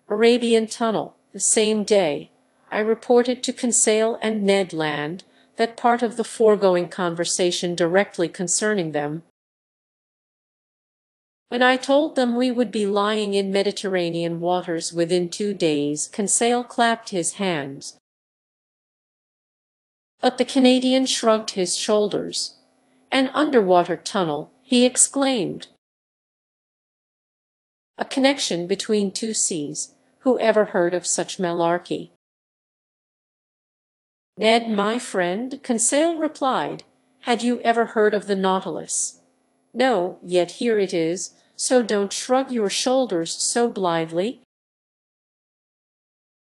Arabian Tunnel. The same day, I reported to Conseil and Ned Land that part of the foregoing conversation directly concerning them. When I told them we would be lying in Mediterranean waters within 2 days, Conseil clapped his hands. But the Canadian shrugged his shoulders. An underwater tunnel, he exclaimed. A connection between two seas. Who ever heard of such malarkey? Ned, my friend, Conseil replied, had you ever heard of the Nautilus? No, yet here it is, so don't shrug your shoulders so blithely.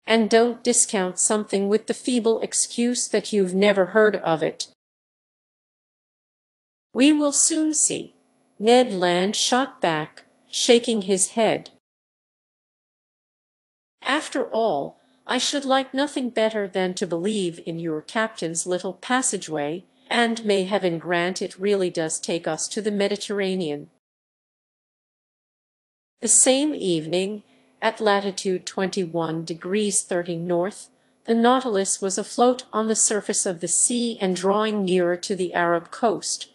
And don't discount something with the feeble excuse that you've never heard of it. We will soon see, Ned Land shot back, shaking his head. After all, I should like nothing better than to believe in your captain's little passageway, and may heaven grant it really does take us to the Mediterranean. The same evening, at latitude 21 degrees 30 north, the Nautilus was afloat on the surface of the sea and drawing nearer to the Arab coast.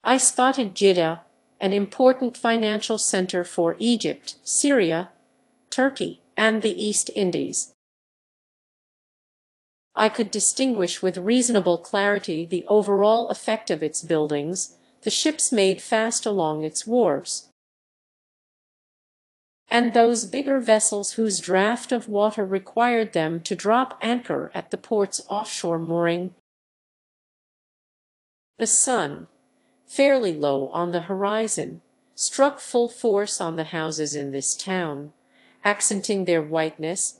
I spotted Jeddah, an important financial center for Egypt, Syria, Turkey, and the East Indies. I could distinguish with reasonable clarity the overall effect of its buildings, the ships made fast along its wharves, and those bigger vessels whose draft of water required them to drop anchor at the port's offshore mooring. The sun, fairly low on the horizon, struck full force on the houses in this town, accenting their whiteness.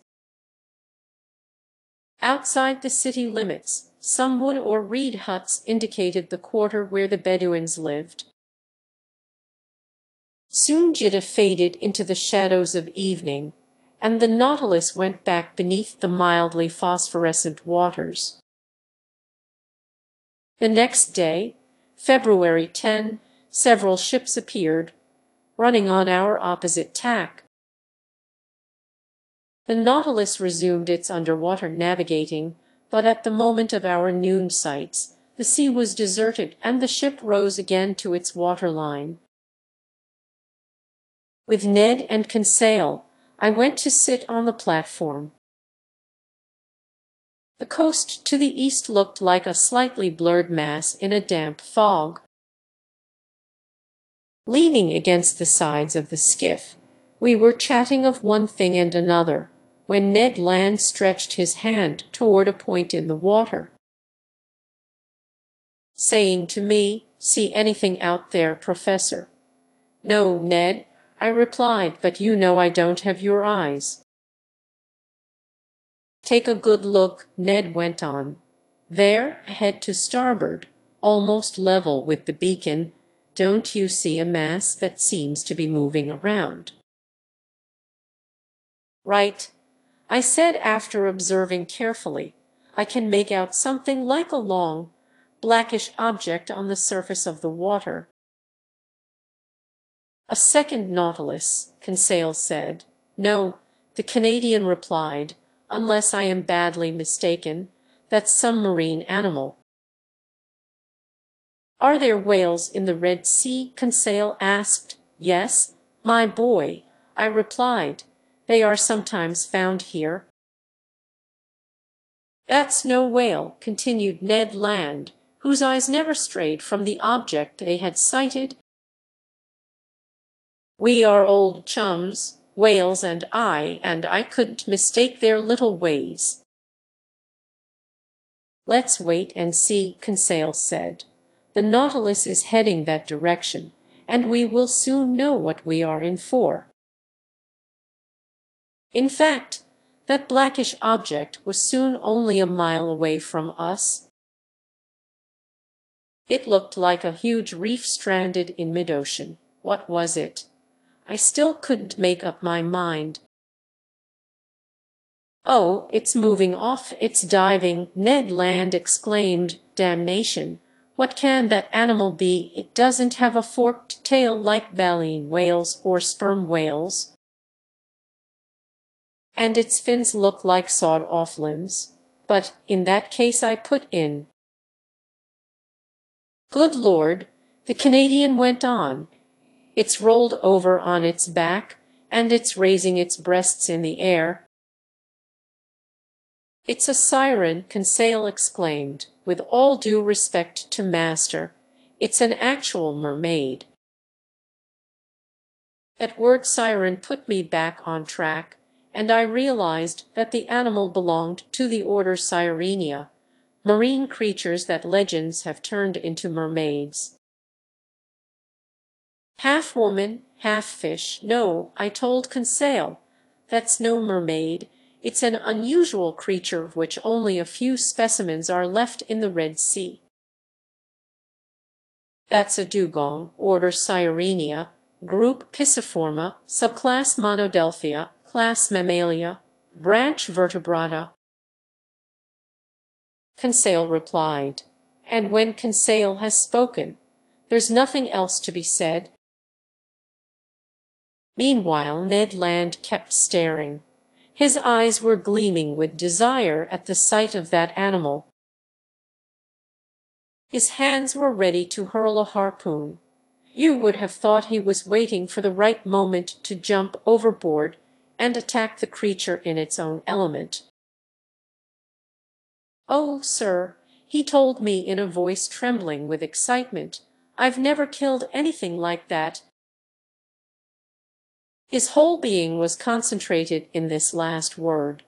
Outside the city limits, some wood or reed huts indicated the quarter where the Bedouins lived. Soon Jeddah faded into the shadows of evening, and the Nautilus went back beneath the mildly phosphorescent waters. The next day, February 10, several ships appeared, running on our opposite tack. The Nautilus resumed its underwater navigating, but at the moment of our noon sights, the sea was deserted and the ship rose again to its waterline. With Ned and Conseil, I went to sit on the platform. The coast to the east looked like a slightly blurred mass in a damp fog. Leaning against the sides of the skiff, we were chatting of one thing and another, when Ned Land stretched his hand toward a point in the water, saying to me, "See anything out there, Professor?" "No, Ned," I replied, "but you know I don't have your eyes." "Take a good look," Ned went on. "There, ahead to starboard, almost level with the beacon, don't you see a mass that seems to be moving around?" "Right," I said after observing carefully. "I can make out something like a long, blackish object on the surface of the water." "A second Nautilus," Conseil said. "No," the Canadian replied, "unless I am badly mistaken, that's some marine animal." "Are there whales in the Red Sea?" Conseil asked. "Yes, my boy," I replied. "They are sometimes found here." "That's no whale," continued Ned Land, whose eyes never strayed from the object they had sighted. "We are old chums, whales and I couldn't mistake their little ways." "Let's wait and see," Conseil said. "The Nautilus is heading that direction, and we will soon know what we are in for." In fact, that blackish object was soon only a mile away from us. It looked like a huge reef stranded in mid-ocean. What was it? I still couldn't make up my mind. "Oh, it's moving off, it's diving," Ned Land exclaimed. "Damnation! What can that animal be? It doesn't have a forked tail like baleen whales or sperm whales. And its fins look like sawed-off limbs." "But in that case," I put in. "Good Lord," the Canadian went on, "it's rolled over on its back, and it's raising its breasts in the air." "It's a siren," Conseil exclaimed. "With all due respect to Master, it's an actual mermaid." That word siren put me back on track, and I realized that the animal belonged to the order Sirenia, marine creatures that legends have turned into mermaids. "Half woman, half fish. No," I told Conseil, "that's no mermaid. It's an unusual creature of which only a few specimens are left in the Red Sea." "That's a dugong, order Sirenia, group Pisciforma, subclass Monodelphia, class Mammalia, branch Vertebrata," Conseil replied. And when Conseil has spoken, there's nothing else to be said. Meanwhile, Ned Land kept staring. His eyes were gleaming with desire at the sight of that animal. His hands were ready to hurl a harpoon. You would have thought he was waiting for the right moment to jump overboard and attack the creature in its own element. "Oh, sir," he told me in a voice trembling with excitement, "I've never killed anything like that." His whole being was concentrated in this last word.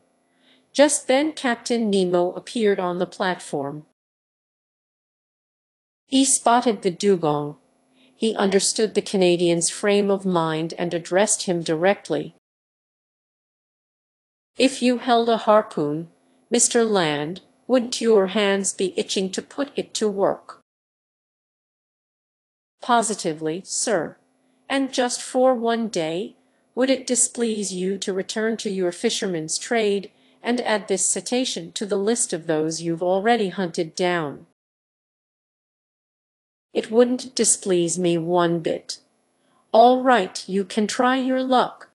Just then Captain Nemo appeared on the platform. He spotted the dugong. He understood the Canadian's frame of mind and addressed him directly. "If you held a harpoon, Mr. Land, wouldn't your hands be itching to put it to work?" "Positively, sir. And just for one day? Would it displease you to return to your fisherman's trade and add this cetacean to the list of those you've already hunted down?" "It wouldn't displease me one bit." "All right, you can try your luck."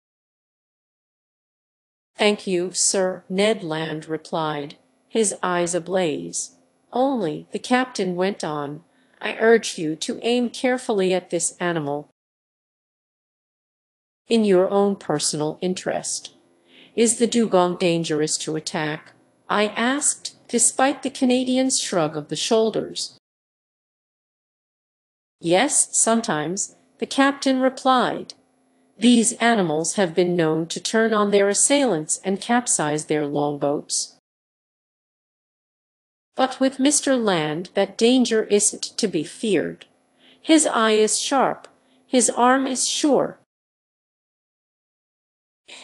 "Thank you, sir," Ned Land replied, his eyes ablaze. "Only," the captain went on, "I urge you to aim carefully at this animal. In your own personal interest." "Is the dugong dangerous to attack?" I asked, despite the Canadian's shrug of the shoulders. "Yes, sometimes," the captain replied. "These animals have been known to turn on their assailants and capsize their longboats. But with Mr. Land that danger isn't to be feared. His eye is sharp, his arm is sure.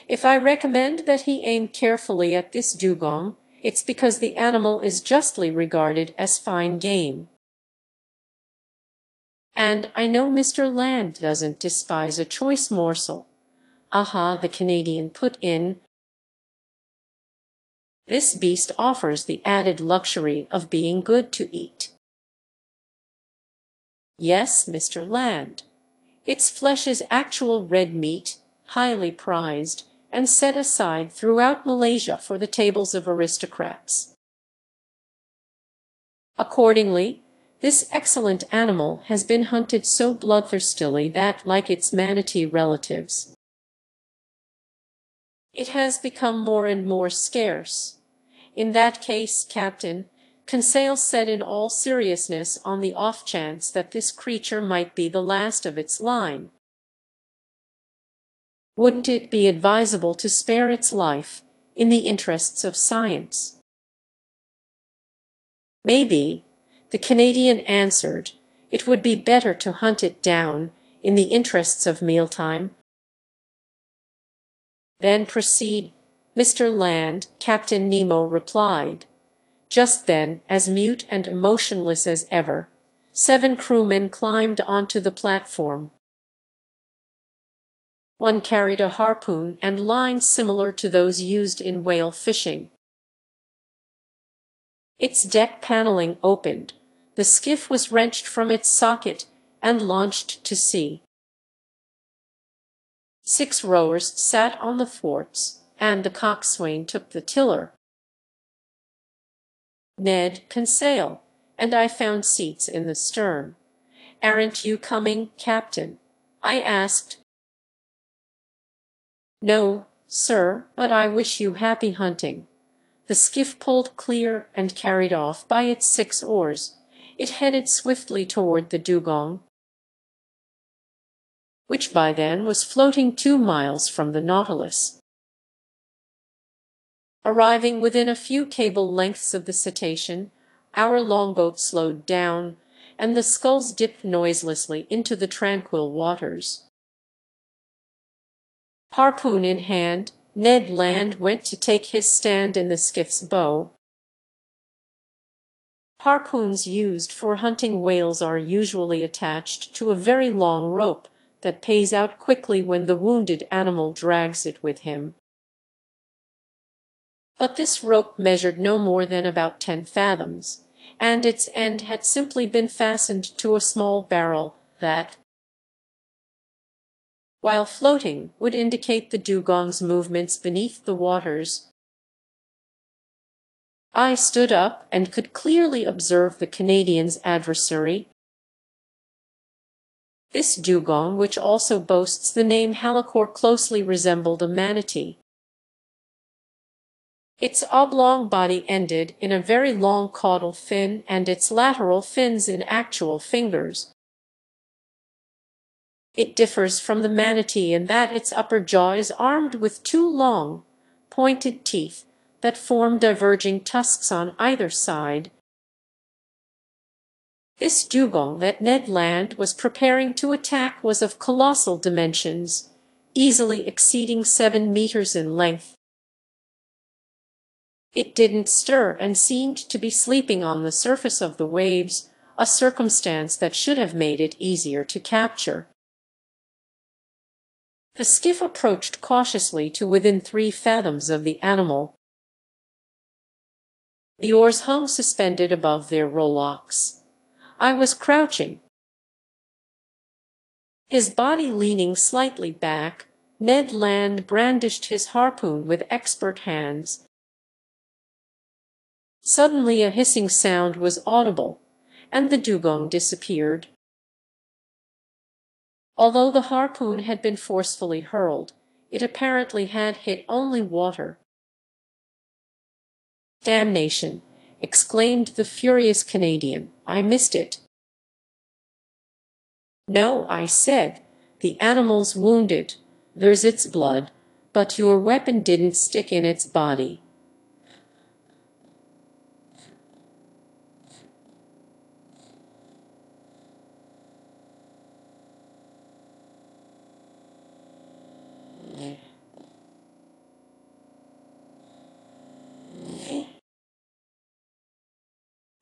If I recommend that he aim carefully at this dugong, it's because the animal is justly regarded as fine game. And I know Mr. Land doesn't despise a choice morsel." "Aha," the Canadian put in. "This beast offers the added luxury of being good to eat." "Yes, Mr. Land. Its flesh is actual red meat, highly prized, and set aside throughout Malaysia for the tables of aristocrats. Accordingly, this excellent animal has been hunted so bloodthirstily that, like its manatee relatives, it has become more and more scarce. In that case, Captain," Conseil said in all seriousness, "on the off chance that this creature might be the last of its line, wouldn't it be advisable to spare its life, in the interests of science?" "Maybe," the Canadian answered. "It would be better to hunt it down, in the interests of mealtime." "Then proceed, Mr. Land," Captain Nemo replied. Just then, as mute and motionless as ever, 7 crewmen climbed onto the platform. One carried a harpoon and line similar to those used in whale fishing. Its deck paneling opened, the skiff was wrenched from its socket and launched to sea. 6 rowers sat on the thwarts, and the coxswain took the tiller. Ned, Conseil, and I found seats in the stern. "Aren't you coming, Captain?" I asked. "No, sir, but I wish you happy hunting." The skiff pulled clear and carried off by its 6 oars. It headed swiftly toward the dugong, which by then was floating 2 miles from the Nautilus. Arriving within a few cable lengths of the cetacean, our longboat slowed down, and the sculls dipped noiselessly into the tranquil waters. Harpoon in hand, Ned Land went to take his stand in the skiff's bow. Harpoons used for hunting whales are usually attached to a very long rope that pays out quickly when the wounded animal drags it with him. But this rope measured no more than about 10 fathoms, and its end had simply been fastened to a small barrel that, while floating, would indicate the dugong's movements beneath the waters. I stood up and could clearly observe the Canadian's adversary. This dugong, which also boasts the name halicore, closely resembled a manatee. Its oblong body ended in a very long caudal fin and its lateral fins in actual fingers. It differs from the manatee in that its upper jaw is armed with 2 long, pointed teeth that form diverging tusks on either side. This dugong that Ned Land was preparing to attack was of colossal dimensions, easily exceeding 7 meters in length. It didn't stir and seemed to be sleeping on the surface of the waves, a circumstance that should have made it easier to capture. The skiff approached cautiously to within 3 fathoms of the animal. The oars hung suspended above their rowlocks. I was crouching, his body leaning slightly back. Ned Land brandished his harpoon with expert hands. Suddenly a hissing sound was audible, and the dugong disappeared. Although the harpoon had been forcefully hurled, it apparently had hit only water. "Damnation!" exclaimed the furious Canadian. "I missed it." "No," I said, "the animal's wounded. There's its blood, but your weapon didn't stick in its body."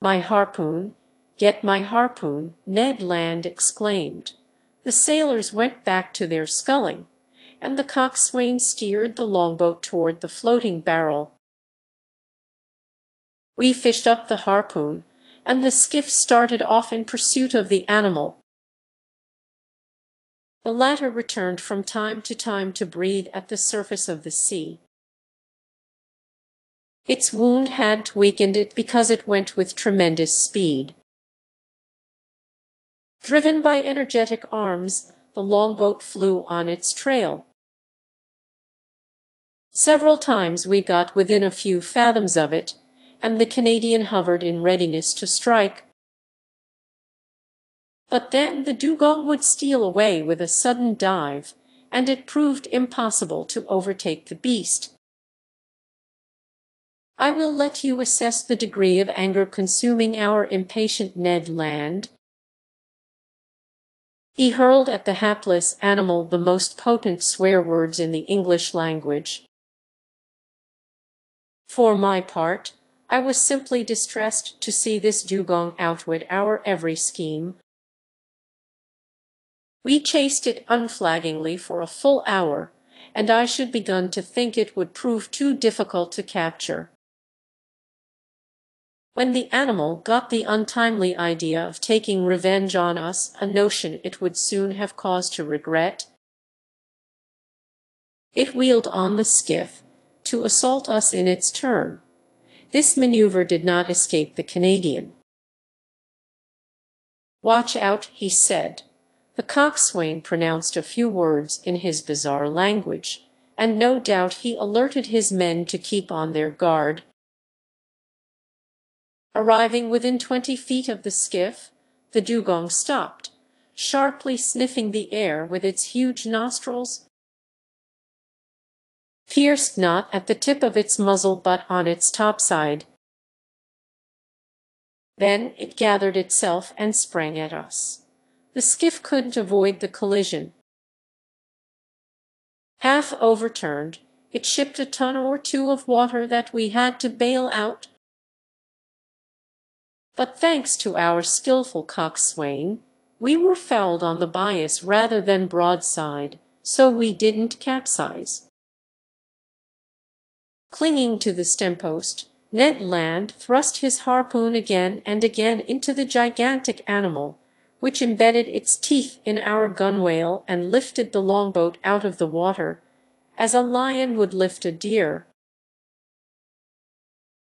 "My harpoon! Get my harpoon!" Ned Land exclaimed. The sailors went back to their sculling, and the coxswain steered the longboat toward the floating barrel. We fished up the harpoon, and the skiff started off in pursuit of the animal. The latter returned from time to breathe at the surface of the sea. Its wound hadn't weakened it because it went with tremendous speed. Driven by energetic arms, the longboat flew on its trail. Several times we got within a few fathoms of it, and the Canadian hovered in readiness to strike. But then the dugong would steal away with a sudden dive, and it proved impossible to overtake the beast. I will let you assess the degree of anger consuming our impatient Ned Land. He hurled at the hapless animal the most potent swear words in the English language. For my part, I was simply distressed to see this dugong outwit our every scheme. We chased it unflaggingly for a full hour, and I should begun to think it would prove too difficult to capture. When the animal got the untimely idea of taking revenge on us, a notion it would soon have cause to regret, it wheeled on the skiff to assault us in its turn. This maneuver did not escape the Canadian. "Watch out," he said. The coxswain pronounced a few words in his bizarre language, and no doubt he alerted his men to keep on their guard. Arriving within 20 feet of the skiff, the dugong stopped, sharply sniffing the air with its huge nostrils, pierced not at the tip of its muzzle but on its topside. Then it gathered itself and sprang at us. The skiff couldn't avoid the collision. Half overturned, it shipped a ton or two of water that we had to bail out. But thanks to our skillful coxswain, we were fouled on the bias rather than broadside, so we didn't capsize. Clinging to the stempost, Ned Land thrust his harpoon again and again into the gigantic animal, which embedded its teeth in our gunwale and lifted the longboat out of the water, as a lion would lift a deer.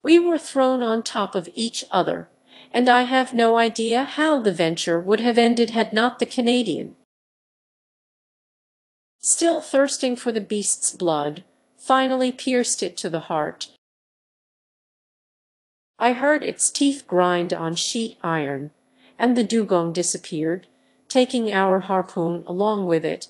We were thrown on top of each other, and I have no idea how the venture would have ended had not the Canadian, still thirsting for the beast's blood, finally pierced it to the heart. I heard its teeth grind on sheet iron, and the dugong disappeared, taking our harpoon along with it.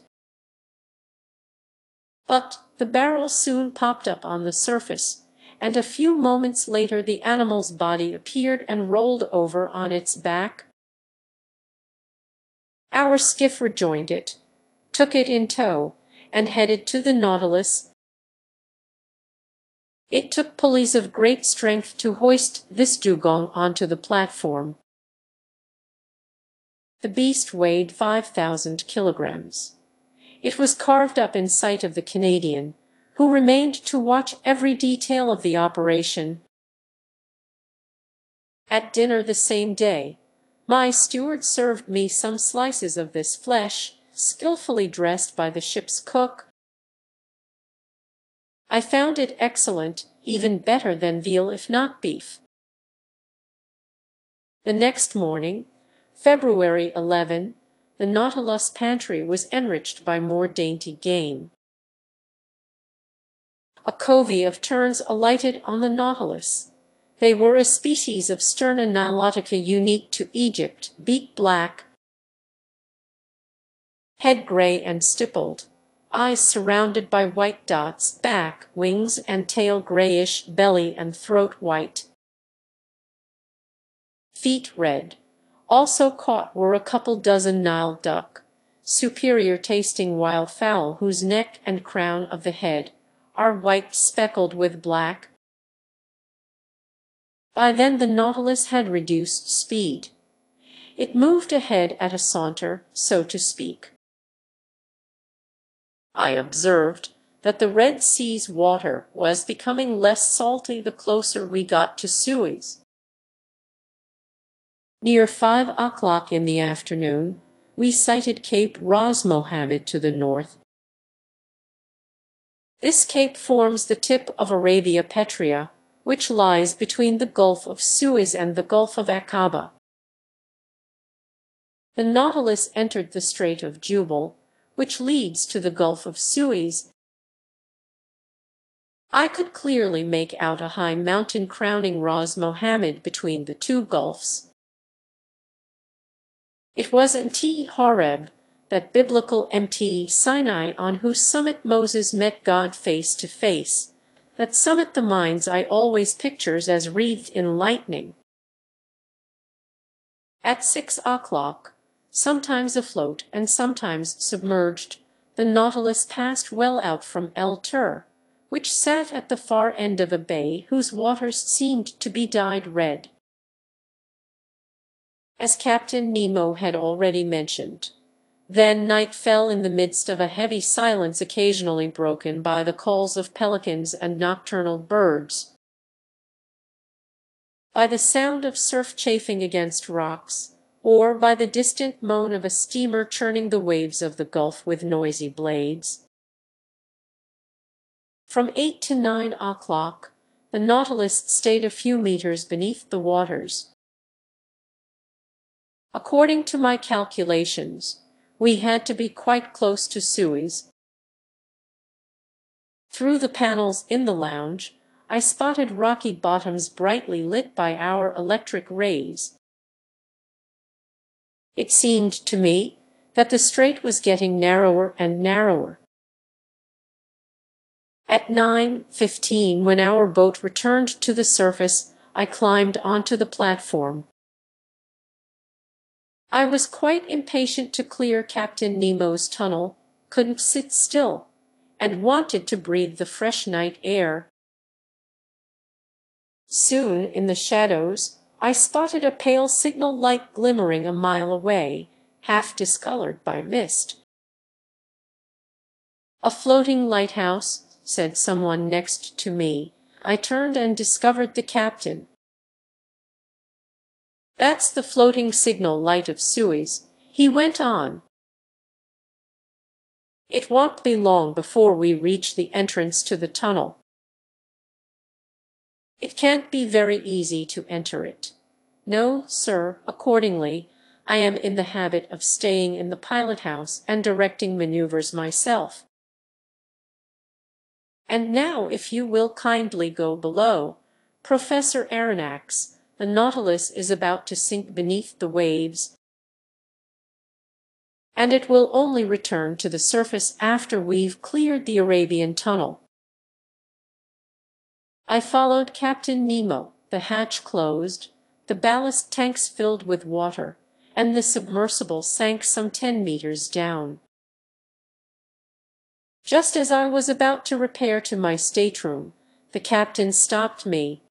But the barrel soon popped up on the surface, and a few moments later the animal's body appeared and rolled over on its back. Our skiff rejoined it, took it in tow, and headed to the Nautilus. It took pulleys of great strength to hoist this dugong onto the platform. The beast weighed 5,000 kilograms. It was carved up in sight of the Canadian, who remained to watch every detail of the operation. At dinner the same day, my steward served me some slices of this flesh, skillfully dressed by the ship's cook. I found it excellent, even better than veal if not beef. The next morning, February 11, the Nautilus pantry was enriched by more dainty game. A covey of terns alighted on the Nautilus. They were a species of Sterna nilotica unique to Egypt, beak black, head gray and stippled, eyes surrounded by white dots, back, wings and tail grayish, belly and throat white. Feet red. Also caught were a couple dozen Nile duck, superior tasting wild fowl whose neck and crown of the head are white speckled with black. By then the Nautilus had reduced speed. It moved ahead at a saunter, so to speak. I observed that the Red Sea's water was becoming less salty the closer we got to Suez. Near 5 o'clock in the afternoon, we sighted Cape Ras Mohammed to the north. This cape forms the tip of Arabia Petrea, which lies between the Gulf of Suez and the Gulf of Aqaba. The Nautilus entered the Strait of Jubal, which leads to the Gulf of Suez. I could clearly make out a high mountain crowning Ras Mohammed between the two gulfs. It was Mt Horeb, that biblical Mt Sinai on whose summit Moses met God face to face, that summit the mind's eye always pictures as wreathed in lightning. At 6 o'clock, sometimes afloat and sometimes submerged, the Nautilus passed well out from El Tur, which sat at the far end of a bay whose waters seemed to be dyed red. As Captain Nemo had already mentioned, then night fell in the midst of a heavy silence occasionally broken by the calls of pelicans and nocturnal birds, by the sound of surf chafing against rocks, or by the distant moan of a steamer churning the waves of the Gulf with noisy blades. From 8 to 9 o'clock, the Nautilus stayed a few meters beneath the waters. According to my calculations, we had to be quite close to Suez. Through the panels in the lounge, I spotted rocky bottoms brightly lit by our electric rays. It seemed to me that the strait was getting narrower and narrower. At 9:15, when our boat returned to the surface, I climbed onto the platform. I was quite impatient to clear Captain Nemo's tunnel, couldn't sit still, and wanted to breathe the fresh night air. Soon, in the shadows, I spotted a pale signal light glimmering a mile away, half discolored by mist. "A floating lighthouse," said someone next to me. I turned and discovered the captain. "That's the floating signal light of Suez," he went on. "It won't be long before we reach the entrance to the tunnel. It can't be very easy to enter it. No, sir. Accordingly, I am in the habit of staying in the pilot-house and directing maneuvers myself. And now, if you will kindly go below, Professor Aronnax, the Nautilus is about to sink beneath the waves, and it will only return to the surface after we've cleared the Arabian Tunnel." I followed Captain Nemo, the hatch closed, the ballast tanks filled with water, and the submersible sank some 10 meters down. Just as I was about to repair to my stateroom, the captain stopped me.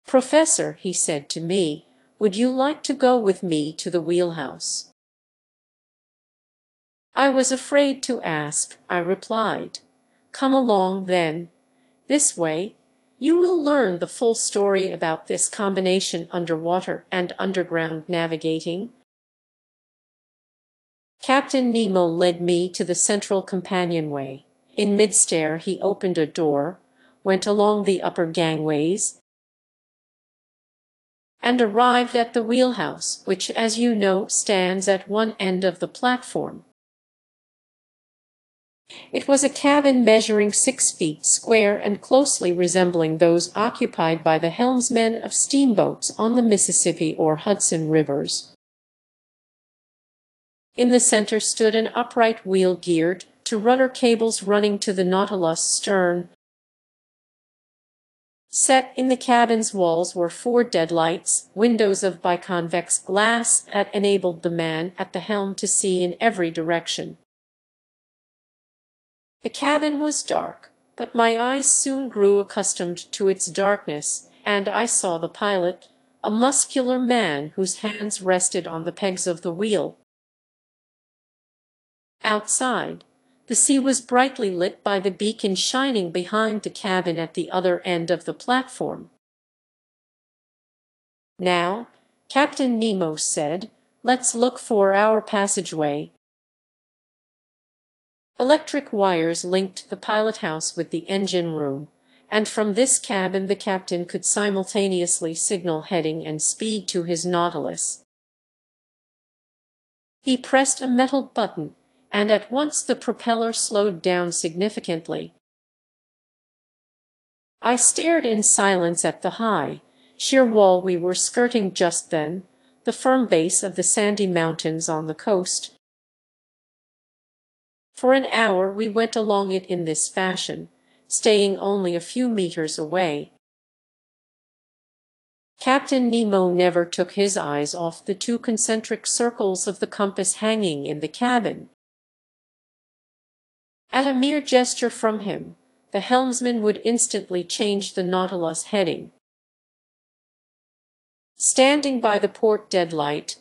"Professor," he said to me, "would you like to go with me to the wheelhouse?" I was afraid to ask, I replied. "Come along, then. This way. You will learn the full story about this combination underwater and underground navigating." Captain Nemo led me to the central companionway. In mid-stair he opened a door, went along the upper gangways, and arrived at the wheelhouse, which, as you know, stands at one end of the platform. It was a cabin measuring 6 feet square and closely resembling those occupied by the helmsmen of steamboats on the Mississippi or Hudson rivers. In the center stood an upright wheel geared to rudder cables running to the Nautilus' stern. Set in the cabin's walls were 4 deadlights, windows of biconvex glass that enabled the man at the helm to see in every direction. The cabin was dark, but my eyes soon grew accustomed to its darkness, and I saw the pilot, a muscular man whose hands rested on the pegs of the wheel. Outside, the sea was brightly lit by the beacon shining behind the cabin at the other end of the platform. "Now," Captain Nemo said, "let's look for our passageway." Electric wires linked the pilot house with the engine room, and from this cabin the captain could simultaneously signal heading and speed to his Nautilus. He pressed a metal button, and at once the propeller slowed down significantly. I stared in silence at the high, sheer wall we were skirting just then, the firm base of the sandy mountains on the coast. For an hour we went along it in this fashion, staying only a few meters away. Captain Nemo never took his eyes off the 2 concentric circles of the compass hanging in the cabin. At a mere gesture from him, the helmsman would instantly change the Nautilus heading. Standing by the port deadlight,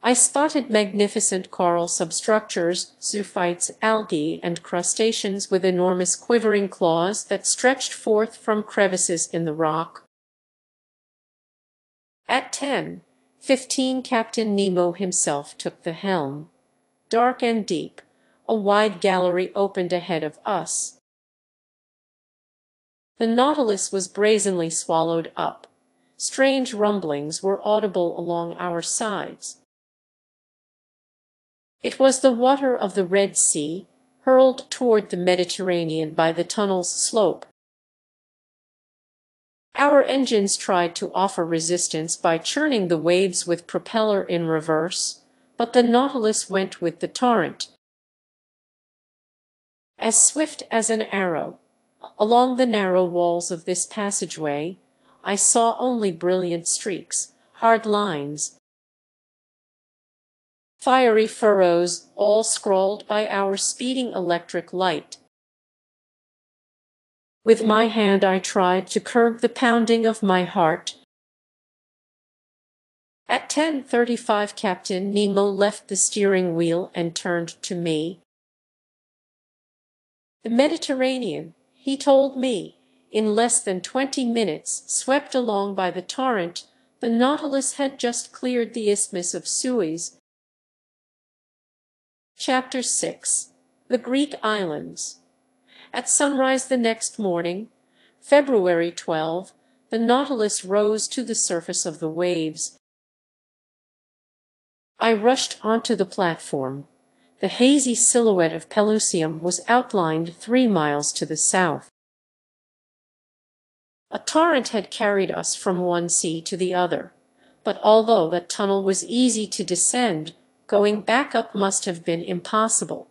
I spotted magnificent coral substructures, zoophytes, algae, and crustaceans with enormous quivering claws that stretched forth from crevices in the rock. At 10:15, Captain Nemo himself took the helm. Dark and deep, a wide gallery opened ahead of us. The Nautilus was brazenly swallowed up. Strange rumblings were audible along our sides. It was the water of the Red Sea, hurled toward the Mediterranean by the tunnel's slope. Our engines tried to offer resistance by churning the waves with propeller in reverse, but the Nautilus went with the torrent. As swift as an arrow, along the narrow walls of this passageway, I saw only brilliant streaks, hard lines, fiery furrows, all scrawled by our speeding electric light. With my hand I tried to curb the pounding of my heart. At 10:35, Captain Nemo left the steering wheel and turned to me. "The Mediterranean," he told me, in less than 20 minutes, swept along by the torrent. The Nautilus had just cleared the Isthmus of Suez. Chapter 6. The Greek Islands. At sunrise the next morning, February 12, the Nautilus rose to the surface of the waves. I rushed onto the platform. The hazy silhouette of Pelusium was outlined 3 miles to the south. A torrent had carried us from one sea to the other, but although that tunnel was easy to descend, going back up must have been impossible.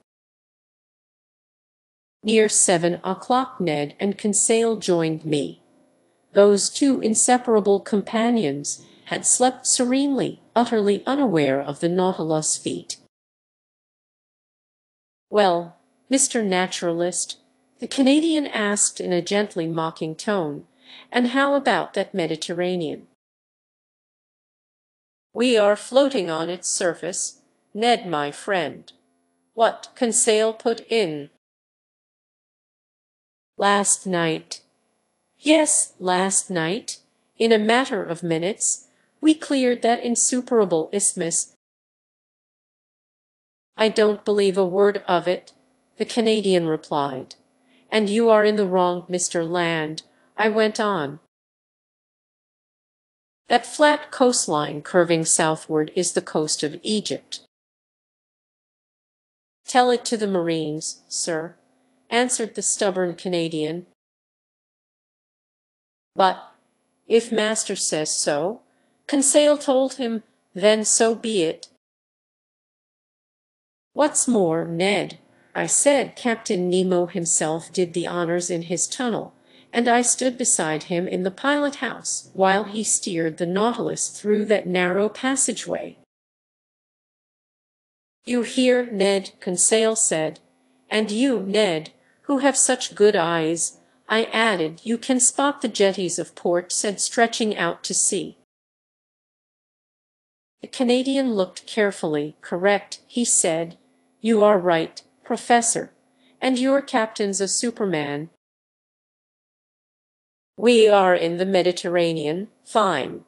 Near 7 o'clock Ned and Conseil joined me. Those 2 inseparable companions had slept serenely, utterly unaware of the Nautilus' feat. "Well, Mr. Naturalist," the Canadian asked in a gently mocking tone, "and how about that Mediterranean?" "We are floating on its surface, Ned, my friend," what Conseil put in. "Last night." "Yes, last night. In a matter of minutes, we cleared that insuperable isthmus." "I don't believe a word of it," the Canadian replied. "And you are in the wrong, Mr. Land," I went on. "That flat coastline curving southward is the coast of Egypt." "Tell it to the Marines, sir," answered the stubborn Canadian. "But if master says so," Conseil told him, "then so be it." "What's more, Ned," I said, "Captain Nemo himself did the honors in his tunnel, and I stood beside him in the pilot house while he steered the Nautilus through that narrow passageway." "You hear, Ned," Conseil said. "And you, Ned, who have such good eyes," I added, "you can spot the jetties of Port Said stretching out to sea." The Canadian looked carefully. "Correct," he said. "You are right, Professor. And your captain's a Superman." "We are in the Mediterranean. Fine.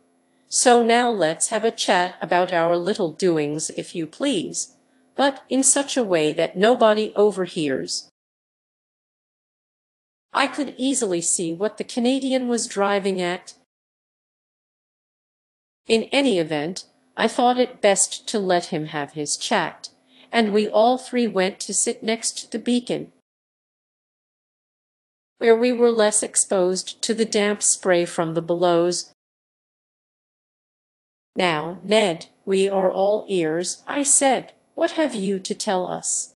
So now let's have a chat about our little doings, if you please, but in such a way that nobody overhears." I could easily see what the Canadian was driving at. In any event, I thought it best to let him have his chat, and we all three went to sit next the beacon, where we were less exposed to the damp spray from the bellows. "Now, Ned, we are all ears," I said. "What have you to tell us?"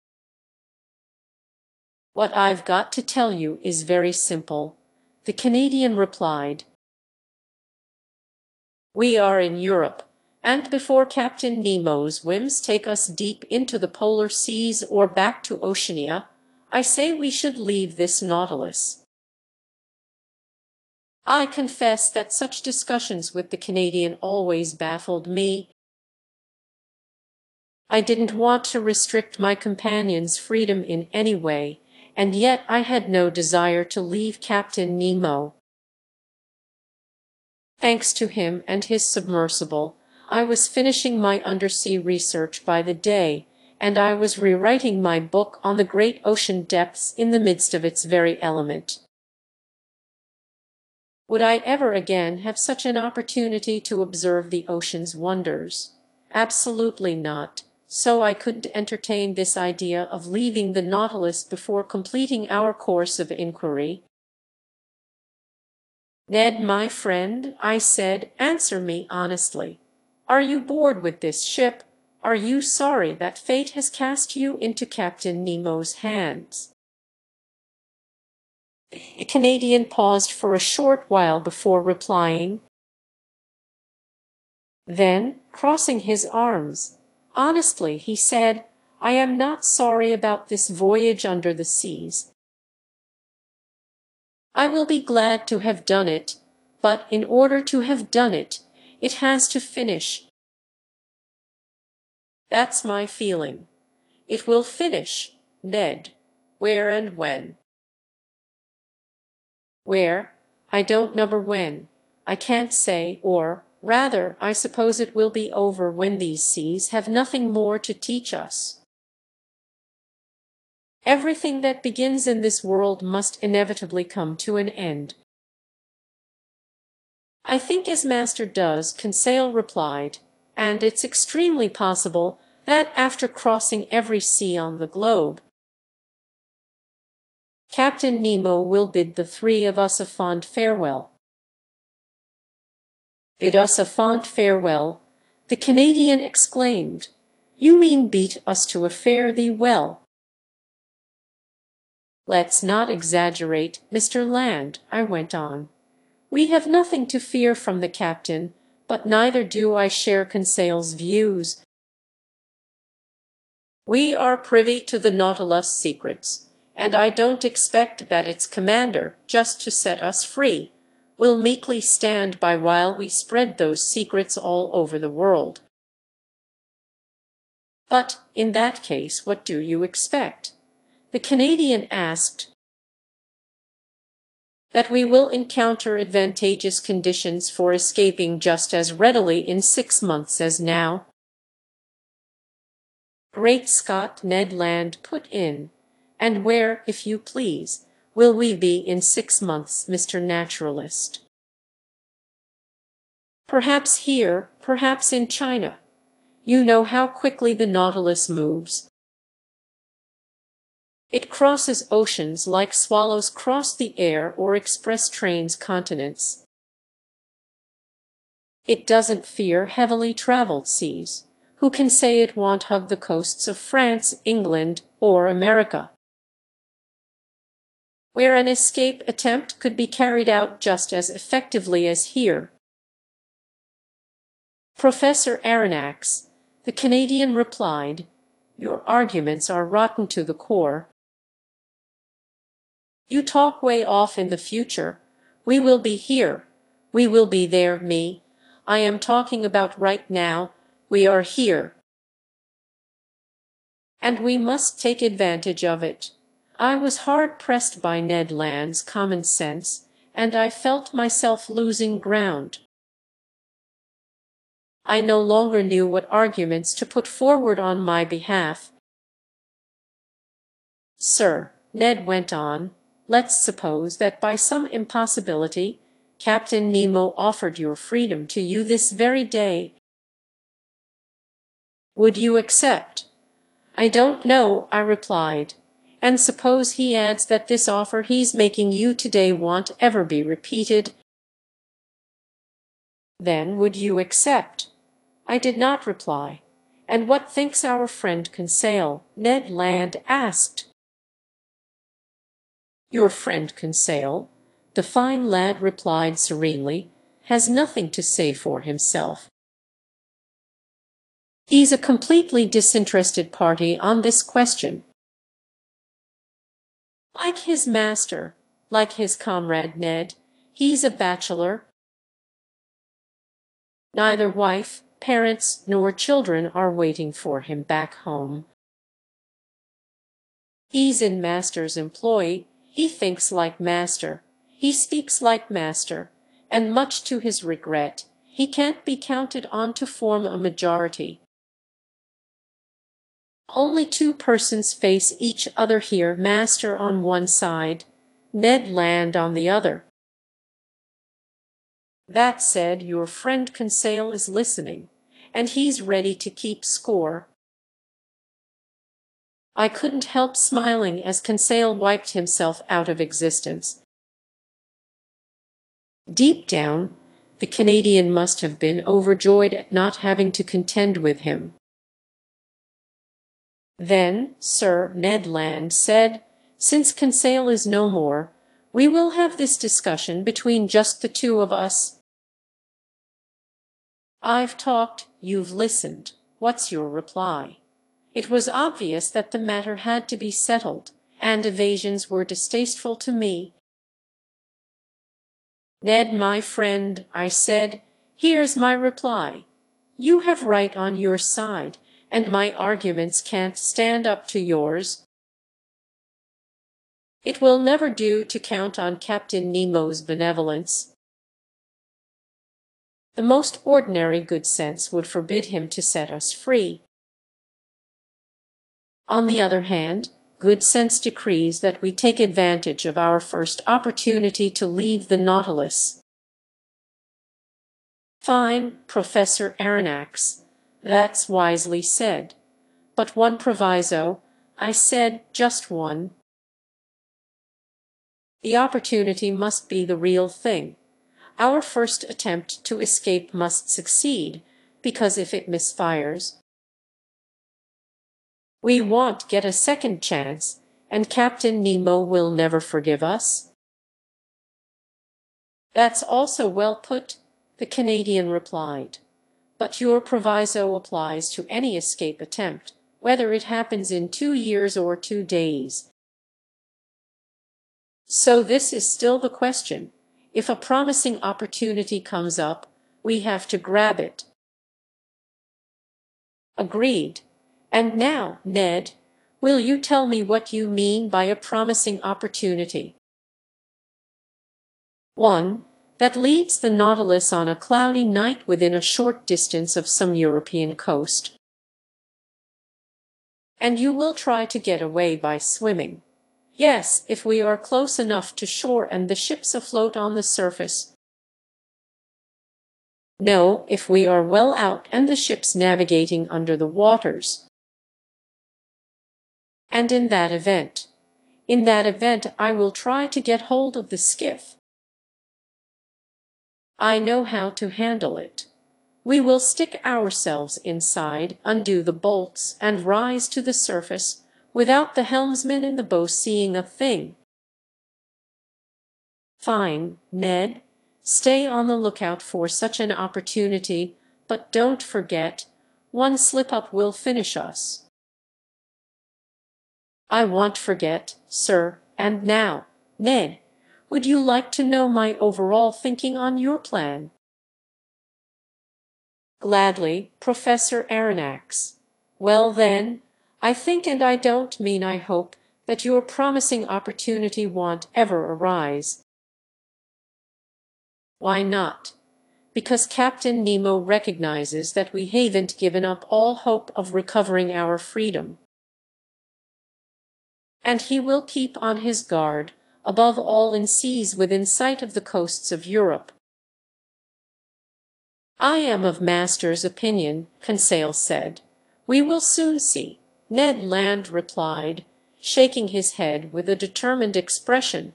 "What I've got to tell you is very simple," the Canadian replied. "We are in Europe, and before Captain Nemo's whims take us deep into the polar seas or back to Oceania, I say we should leave this Nautilus." I confess that such discussions with the Canadian always baffled me. I didn't want to restrict my companion's freedom in any way, and yet I had no desire to leave Captain Nemo. Thanks to him and his submersible, I was finishing my undersea research by the day, and I was rewriting my book on the great ocean depths in the midst of its very element. Would I ever again have such an opportunity to observe the ocean's wonders? Absolutely not. So I couldn't entertain this idea of leaving the Nautilus before completing our course of inquiry. "Ned, my friend," I said, "answer me honestly. Are you bored with this ship? Are you sorry that fate has cast you into Captain Nemo's hands?" The Canadian paused for a short while before replying. Then, crossing his arms, "Honestly," he said, "I am not sorry about this voyage under the seas. I will be glad to have done it, but in order to have done it, it has to finish. That's my feeling. It will finish, Ned. Where and when?" "Where? I don't know when. I can't say, or, rather, I suppose it will be over when these seas have nothing more to teach us. Everything that begins in this world must inevitably come to an end." "I think as master does," Conseil replied, "and it's extremely possible that after crossing every sea on the globe, Captain Nemo will bid the three of us a fond farewell." "Bid us a fond farewell?" the Canadian exclaimed. "You mean beat us to a fare thee well?" "Let's not exaggerate, Mr. Land," I went on. "We have nothing to fear from the captain, but neither do I share Conseil's views. We are privy to the Nautilus' secrets, and I don't expect that its commander, just to set us free, will meekly stand by while we spread those secrets all over the world. But, in that case, what do you expect? The Canadian asked. That we will encounter advantageous conditions for escaping just as readily in 6 months as now. Great Scott, Ned Land put in. And where, if you please, will we be in 6 months, Mr. Naturalist? Perhaps here, perhaps in China. You know how quickly the Nautilus moves. It crosses oceans like swallows cross the air or express trains continents. It doesn't fear heavily traveled seas. Who can say it won't hug the coasts of France, England, or America, where an escape attempt could be carried out just as effectively as here? Professor Aronnax, the Canadian replied, your arguments are rotten to the core. You talk way off in the future. We will be here. We will be there, me. I am talking about right now. We are here. And we must take advantage of it. I was hard-pressed by Ned Land's common sense, and I felt myself losing ground. I no longer knew what arguments to put forward on my behalf. Sir, Ned went on, let's suppose that by some impossibility, Captain Nemo offered your freedom to you this very day. Would you accept? I don't know, I replied. And suppose he adds that this offer he's making you today won't ever be repeated. Then would you accept? I did not reply. And what thinks our friend Conseil? Ned Land asked. Your friend Conseil, the fine lad replied serenely, has nothing to say for himself. He's a completely disinterested party on this question. Like his master, like his comrade Ned, he's a bachelor. Neither wife, parents, nor children are waiting for him back home. He's in master's employ, he thinks like master, he speaks like master, and much to his regret, he can't be counted on to form a majority. Only 2 persons face each other here, master on one side, Ned Land on the other. That said, your friend Conseil is listening, and he's ready to keep score. I couldn't help smiling as Conseil wiped himself out of existence. Deep down, the Canadian must have been overjoyed at not having to contend with him. Then, Sir, Ned Land said, since Conseil is no more, we will have this discussion between just the 2 of us. I've talked, you've listened. What's your reply? It was obvious that the matter had to be settled, and evasions were distasteful to me. Ned, my friend, I said, here's my reply. You have right on your side, and my arguments can't stand up to yours. It will never do to count on Captain Nemo's benevolence. The most ordinary good sense would forbid him to set us free. On the other hand, good sense decrees that we take advantage of our first opportunity to leave the Nautilus. Fine, Professor Aronnax, that's wisely said. But one proviso, I said, just one. The opportunity must be the real thing. Our first attempt to escape must succeed, because if it misfires, we won't get a second chance, and Captain Nemo will never forgive us. That's also well put, the Canadian replied. But your proviso applies to any escape attempt, whether it happens in 2 years or 2 days. So this is still the question. If a promising opportunity comes up, we have to grab it. Agreed. And now, Ned, will you tell me what you mean by a promising opportunity? 1. That leads the Nautilus on a cloudy night within a short distance of some European coast. And you will try to get away by swimming. Yes, if we are close enough to shore and the ship's afloat on the surface. No, if we are well out and the ship's navigating under the waters. And in that event, I will try to get hold of the skiff. I know how to handle it. We will stick ourselves inside, undo the bolts, and rise to the surface, without the helmsman in the bow seeing a thing. Fine, Ned. Stay on the lookout for such an opportunity, but don't forget, one slip-up will finish us. I won't forget, sir. And now, Ned, would you like to know my overall thinking on your plan? Gladly, Professor Aronnax. Well then, I think, and I don't mean I hope, that your promising opportunity won't ever arise. Why not? Because Captain Nemo recognizes that we haven't given up all hope of recovering our freedom. And he will keep on his guard, above all in seas within sight of the coasts of Europe. I am of Master's opinion, Conseil said. We will soon see, Ned Land replied, shaking his head with a determined expression.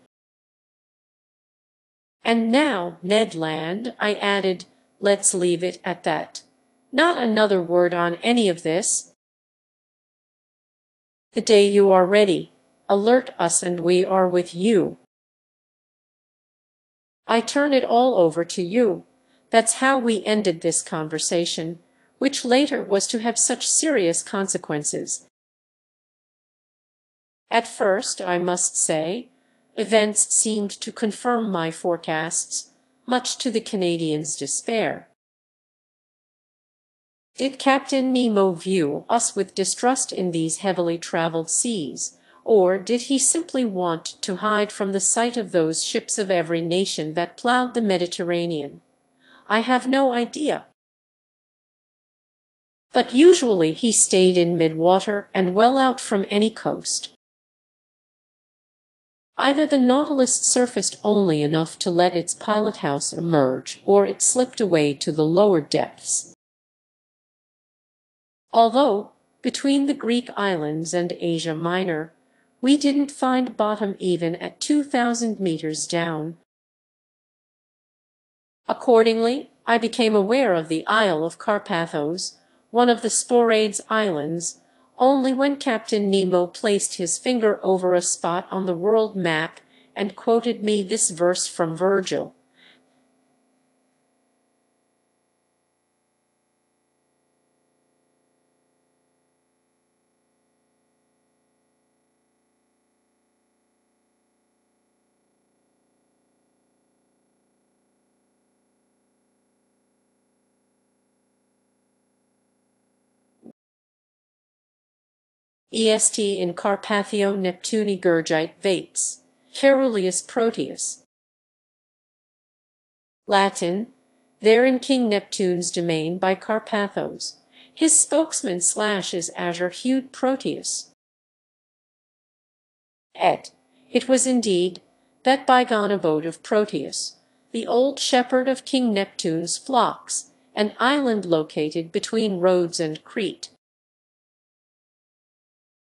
And now, Ned Land, I added, let's leave it at that. Not another word on any of this. The day you are ready, alert us and we are with you. I turn it all over to you. That's how we ended this conversation, which later was to have such serious consequences. At first, I must say, events seemed to confirm my forecasts, much to the Canadians' despair. Did Captain Nemo view us with distrust in these heavily traveled seas, or did he simply want to hide from the sight of those ships of every nation that plowed the Mediterranean? I have no idea. But usually he stayed in mid-water and well out from any coast. Either the Nautilus surfaced only enough to let its pilothouse emerge, or it slipped away to the lower depths. Although, between the Greek islands and Asia Minor, we didn't find bottom even at 2,000 meters down. Accordingly, I became aware of the Isle of Carpathos, one of the Sporades Islands, only when Captain Nemo placed his finger over a spot on the world map and quoted me this verse from Virgil. Est in Carpathio Neptuni Gurgite Vates, Caeruleus Proteus. Latin, there in King Neptune's domain by Carpathos, his spokesman / azure-hued Proteus. It was indeed that bygone abode of Proteus, the old shepherd of King Neptune's flocks, an island located between Rhodes and Crete.